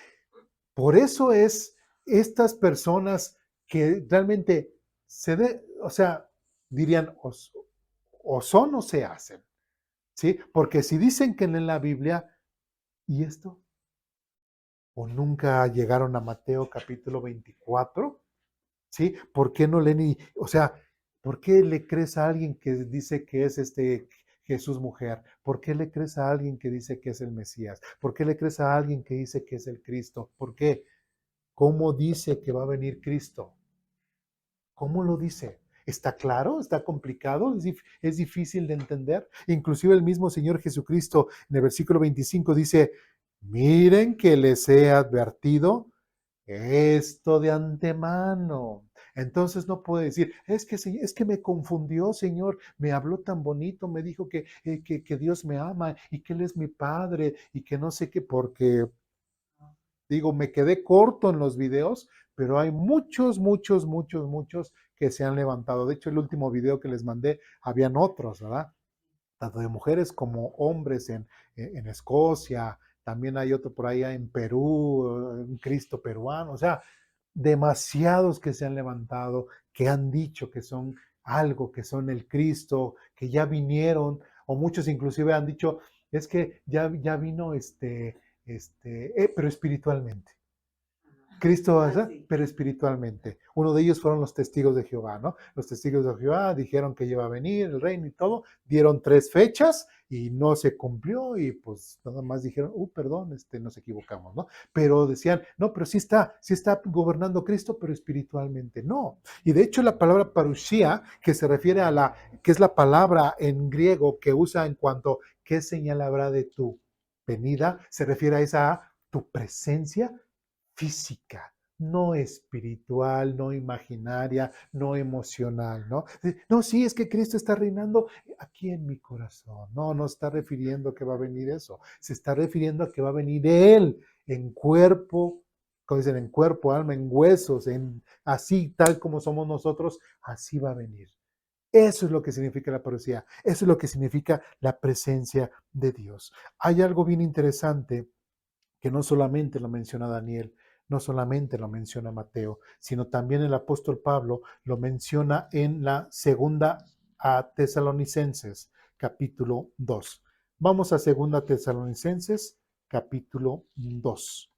por eso es estas personas que realmente dirían, o son o se hacen, ¿sí? Porque si dicen que leen la Biblia, ¿y esto? ¿O nunca llegaron a Mateo capítulo 24? ¿Sí? ¿Por qué no leen? ¿Por qué le crees a alguien que dice que es Jesús mujer? ¿Por qué le crees a alguien que dice que es el Mesías? ¿Por qué le crees a alguien que dice que es el Cristo? ¿Por qué? ¿Cómo dice que va a venir Cristo? ¿Cómo lo dice? ¿Está claro? ¿Está complicado? ¿Es difícil de entender? Inclusive el mismo Señor Jesucristo en el versículo 25 dice, miren que les he advertido esto de antemano. Entonces no puede decir, es que me confundió, Señor, me habló tan bonito, me dijo que Dios me ama y que Él es mi Padre y que no sé qué, porque me quedé corto en los videos, pero hay muchos que se han levantado. De hecho, el último video que les mandé, habían otros, ¿verdad? tanto de mujeres como hombres en Escocia, también hay otro por allá en Perú, un Cristo peruano, o sea, demasiados que se han levantado, que han dicho que son algo, que son el Cristo, que ya vinieron, o muchos inclusive han dicho, es que ya vino pero espiritualmente. Cristo, pero espiritualmente. Uno de ellos fueron los testigos de Jehová, ¿no? Los testigos de Jehová dijeron que iba a venir el reino y todo, dieron 3 fechas y no se cumplió y pues nada más dijeron, perdón, nos equivocamos, ¿no? Pero decían, no, pero sí está gobernando Cristo, pero espiritualmente no. Y de hecho la palabra parousia, que se refiere que es la palabra en griego que usa en cuanto, ¿qué señal habrá de tu venida? Se refiere a esa, tu presencia física, no espiritual, no imaginaria, no emocional, ¿no? No, sí, es que Cristo está reinando aquí en mi corazón. No está refiriendo que va a venir eso. Se está refiriendo a que va a venir Él en cuerpo, como dicen, en cuerpo, alma, en huesos, así tal como somos nosotros, así va a venir. Eso es lo que significa la parousia. Eso es lo que significa la presencia de Dios. Hay algo bien interesante que no solamente lo menciona Daniel, no solamente lo menciona Mateo, sino también el apóstol Pablo lo menciona en la segunda a Tesalonicenses, capítulo 2. Vamos a segunda Tesalonicenses, capítulo 2.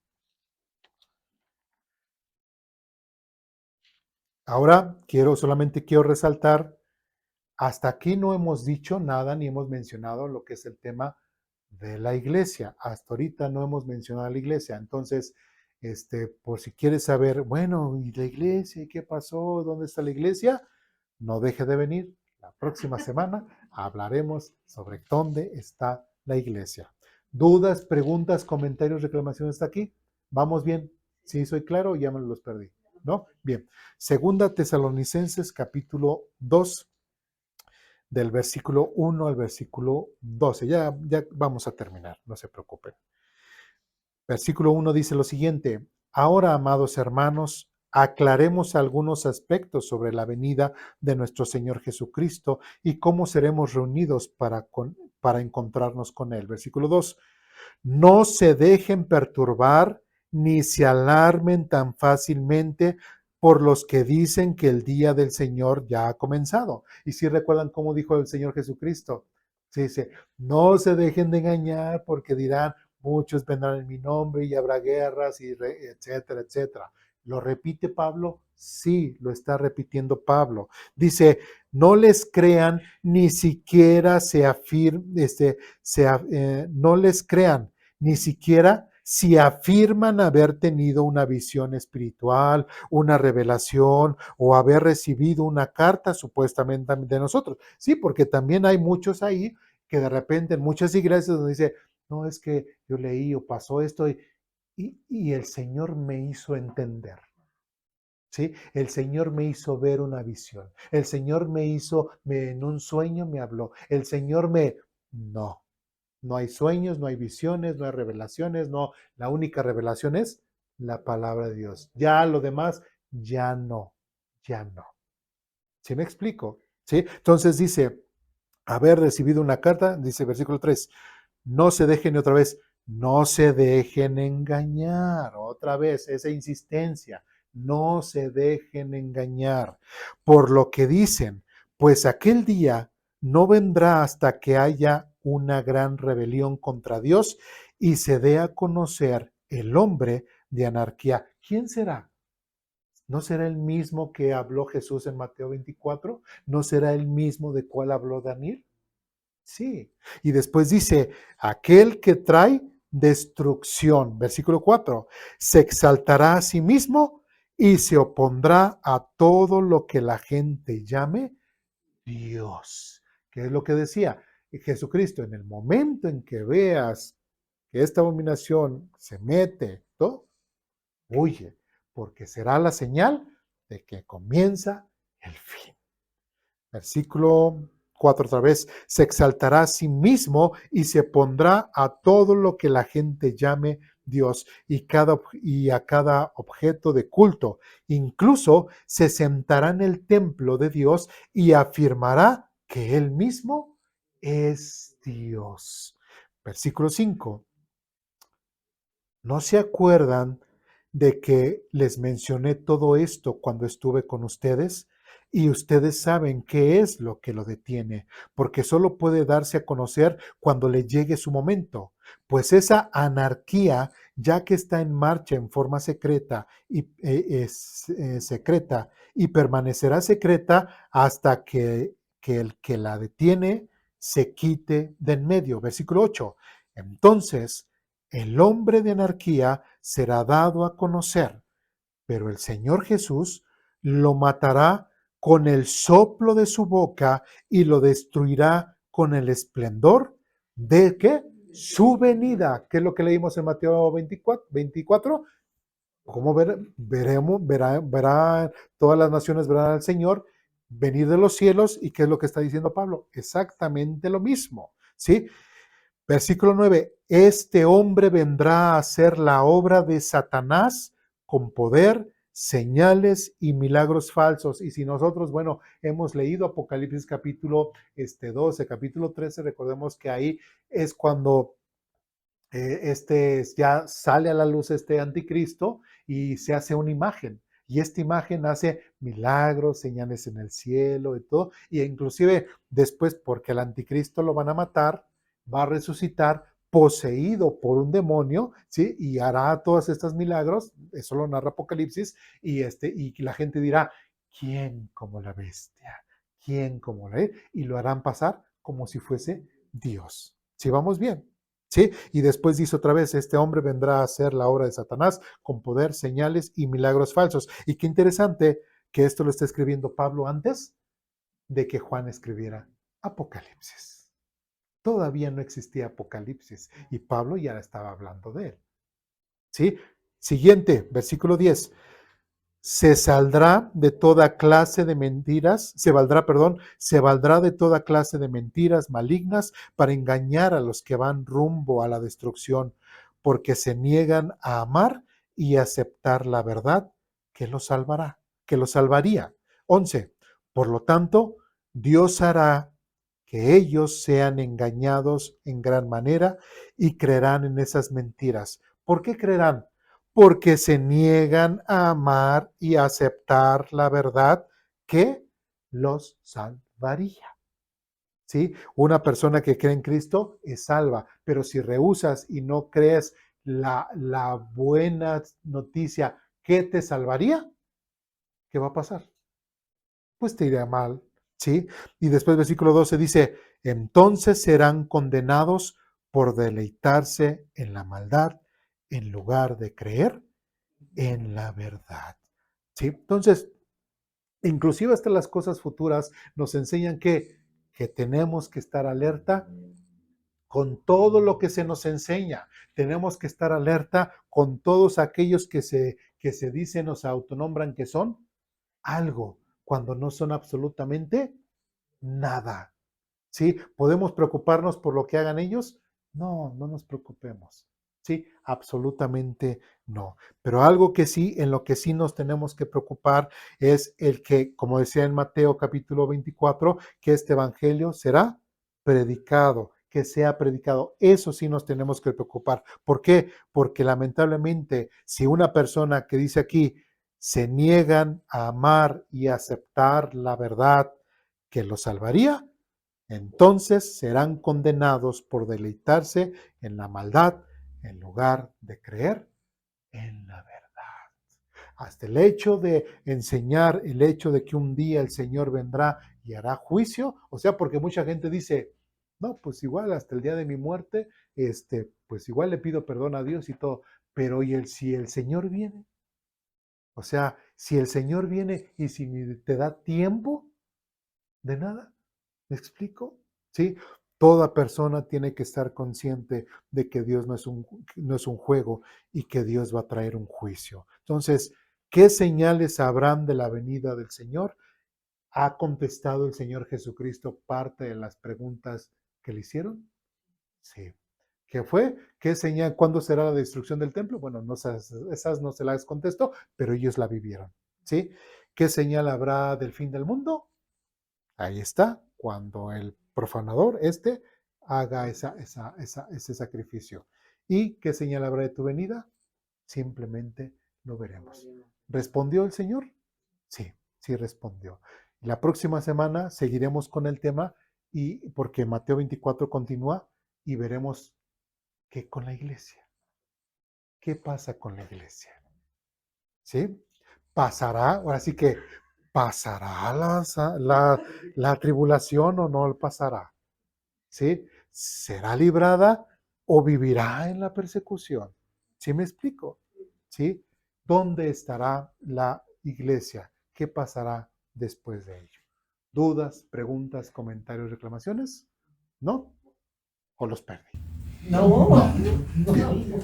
Ahora solamente quiero resaltar, hasta aquí no hemos dicho nada ni hemos mencionado lo que es el tema de la iglesia. Hasta ahorita no hemos mencionado a la iglesia. Entonces, por si quieres saber, bueno, ¿y la iglesia? ¿Y qué pasó? ¿Dónde está la iglesia? No deje de venir. La próxima semana hablaremos sobre dónde está la iglesia. ¿Dudas, preguntas, comentarios, reclamaciones hasta aquí? ¿Vamos bien? ¿Sí soy claro? Ya me los perdí, ¿no? Bien. Segunda Tesalonicenses, capítulo 2. Del versículo 1 al versículo 12. Ya vamos a terminar, no se preocupen. Versículo 1 dice lo siguiente: ahora, amados hermanos, aclaremos algunos aspectos sobre la venida de nuestro Señor Jesucristo y cómo seremos reunidos para encontrarnos con Él. Versículo 2. No se dejen perturbar ni se alarmen tan fácilmente por los que dicen que el día del Señor ya ha comenzado. Y si recuerdan cómo dijo el Señor Jesucristo, se dice, no se dejen de engañar porque dirán, muchos vendrán en mi nombre y habrá guerras, y etcétera, etcétera. ¿Lo repite Pablo? Sí, lo está repitiendo Pablo. Dice, no les crean, ni siquiera no les crean, ni siquiera si afirman haber tenido una visión espiritual, una revelación o haber recibido una carta supuestamente de nosotros. Sí, porque también hay muchos ahí que de repente en muchas iglesias donde dice, no, es que yo leí o pasó esto y el Señor me hizo entender. ¿Sí? El Señor me hizo ver una visión. El Señor en un sueño me habló. El Señor No hay sueños, no hay visiones, no hay revelaciones, no. La única revelación es la palabra de Dios. Ya lo demás, ya no. ¿Sí me explico? ¿Sí? Entonces dice, haber recibido una carta, dice versículo 3, no se dejen otra vez, no se dejen engañar. Otra vez, esa insistencia, no se dejen engañar por lo que dicen, pues aquel día no vendrá hasta que haya una gran rebelión contra Dios y se dé a conocer el hombre de anarquía. ¿Quién será? ¿No será el mismo que habló Jesús en Mateo 24? ¿No será el mismo de cual habló Daniel? Sí. Y después dice, aquel que trae destrucción, versículo 4, se exaltará a sí mismo y se opondrá a todo lo que la gente llame Dios. ¿Qué es lo que decía Jesucristo? En el momento en que veas que esta abominación se mete, ¿no? Huye, porque será la señal de que comienza el fin. Versículo 4 otra vez, se exaltará a sí mismo y se pondrá a todo lo que la gente llame Dios y a cada objeto de culto. Incluso se sentará en el templo de Dios y afirmará que Él mismo es Dios. Versículo 5. ¿No se acuerdan de que les mencioné todo esto cuando estuve con ustedes? Y ustedes saben qué es lo que lo detiene, porque solo puede darse a conocer cuando le llegue su momento. Pues esa anarquía, ya que está en marcha en forma secreta secreta y permanecerá secreta hasta que el que la detiene se quite de en medio. Versículo 8. Entonces, el hombre de anarquía será dado a conocer, pero el Señor Jesús lo matará con el soplo de su boca y lo destruirá con el esplendor de ¿qué? Su venida. ¿Qué es lo que leímos en Mateo 24? ¿Cómo verán todas las naciones verán al Señor venir de los cielos? ¿Y qué es lo que está diciendo Pablo? Exactamente lo mismo, ¿sí? Versículo 9, este hombre vendrá a hacer la obra de Satanás con poder, señales y milagros falsos. Y si nosotros, bueno, hemos leído Apocalipsis capítulo 12, capítulo 13, recordemos que ahí es cuando ya sale a la luz este anticristo y se hace una imagen. Y esta imagen hace milagros, señales en el cielo y todo. Y inclusive después, porque el anticristo lo van a matar, va a resucitar poseído por un demonio, ¿sí? Y hará todos estos milagros, eso lo narra Apocalipsis, y la gente dirá, ¿quién como la bestia? ¿Quién como la? Y lo harán pasar como si fuese Dios. ¿Sí vamos bien? ¿Sí? Y después dice otra vez, este hombre vendrá a hacer la obra de Satanás con poder, señales y milagros falsos. Y qué interesante que esto lo está escribiendo Pablo antes de que Juan escribiera Apocalipsis. Todavía no existía Apocalipsis y Pablo ya estaba hablando de él. ¿Sí? Siguiente, versículo 10. Se valdrá de toda clase de mentiras malignas para engañar a los que van rumbo a la destrucción, porque se niegan a amar y aceptar la verdad que los salvaría. 11. Por lo tanto, Dios hará que ellos sean engañados en gran manera y creerán en esas mentiras. ¿Por qué creerán? Porque se niegan a amar y a aceptar la verdad que los salvaría. ¿Sí? Una persona que cree en Cristo es salva, pero si rehusas y no crees la buena noticia que te salvaría, ¿qué va a pasar? Pues te irá mal, ¿sí? Y después versículo 12 dice, entonces serán condenados por deleitarse en la maldad en lugar de creer en la verdad, ¿sí? Entonces, inclusive hasta las cosas futuras nos enseñan que tenemos que estar alerta con todo lo que se nos enseña. Tenemos que estar alerta con todos aquellos que se dicen o se autonombran que son algo, cuando no son absolutamente nada. ¿Sí? ¿Podemos preocuparnos por lo que hagan ellos? No, no nos preocupemos. Sí, absolutamente no. Pero algo que sí, en lo que sí nos tenemos que preocupar es el que, como decía en Mateo capítulo 24, que este evangelio será predicado, que sea predicado. Eso sí nos tenemos que preocupar. ¿Por qué? Porque lamentablemente, si una persona que dice aquí, se niegan a amar y aceptar la verdad que los salvaría, entonces serán condenados por deleitarse en la maldad en lugar de creer en la verdad. Hasta el hecho de enseñar, el hecho de que un día el Señor vendrá y hará juicio, o sea, porque mucha gente dice, no, pues igual hasta el día de mi muerte, pues igual le pido perdón a Dios y todo, pero si el Señor viene? O sea, si el Señor viene y si te da tiempo, de nada. ¿Me explico? ¿Sí? Toda persona tiene que estar consciente de que Dios no es un juego y que Dios va a traer un juicio. Entonces, ¿qué señales habrán de la venida del Señor? ¿Ha contestado el Señor Jesucristo parte de las preguntas que le hicieron? Sí. ¿Qué fue? ¿Qué señal? ¿Cuándo será la destrucción del templo? Bueno, esas no se las contestó, pero ellos la vivieron. ¿Sí? ¿Qué señal habrá del fin del mundo? Ahí está, cuando el profanador, haga ese sacrificio. ¿Y qué señal habrá de tu venida? Simplemente lo veremos. ¿Respondió el Señor? Sí, sí respondió. La próxima semana seguiremos con el tema y porque Mateo 24 continúa y veremos qué con la iglesia. ¿Qué pasa con la iglesia? ¿Sí? ¿Pasará? Ahora sí que ¿pasará la tribulación o no pasará? ¿Sí? ¿Será librada o vivirá en la persecución? ¿Sí me explico? ¿Sí? ¿Dónde estará la iglesia? ¿Qué pasará después de ello? ¿Dudas, preguntas, comentarios, reclamaciones? ¿No? ¿O los perdí? No,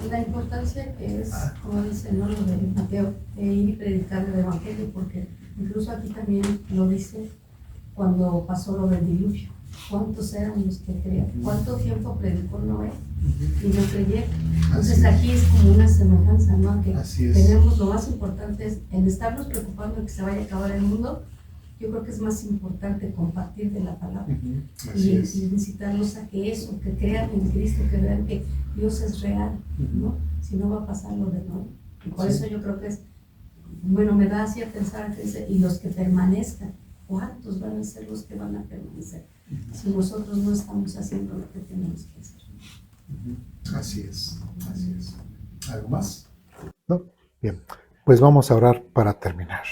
la importancia que es, como dice, ¿no? Lo de Mateo, ir y predicar el evangelio, porque incluso aquí también lo dice cuando pasó lo del diluvio. ¿Cuántos eran los que creían? ¿Cuánto tiempo predicó Noé y no creyeron? Entonces aquí es como una semejanza, ¿no? Que tenemos, lo más importante es en estarnos preocupando de que se vaya a acabar el mundo. Yo creo que es más importante compartir de la palabra y incitarlos a que eso, que crean en Cristo, que vean que Dios es real, ¿no? Si no va a pasar lo de Noé. Y por eso yo creo que es, bueno, me da así a pensar que dice, y los que permanezcan, ¿cuántos van a ser los que van a permanecer? Si nosotros no estamos haciendo lo que tenemos que hacer. Así es, así es. ¿Algo más? No. Bien, pues vamos a orar para terminar.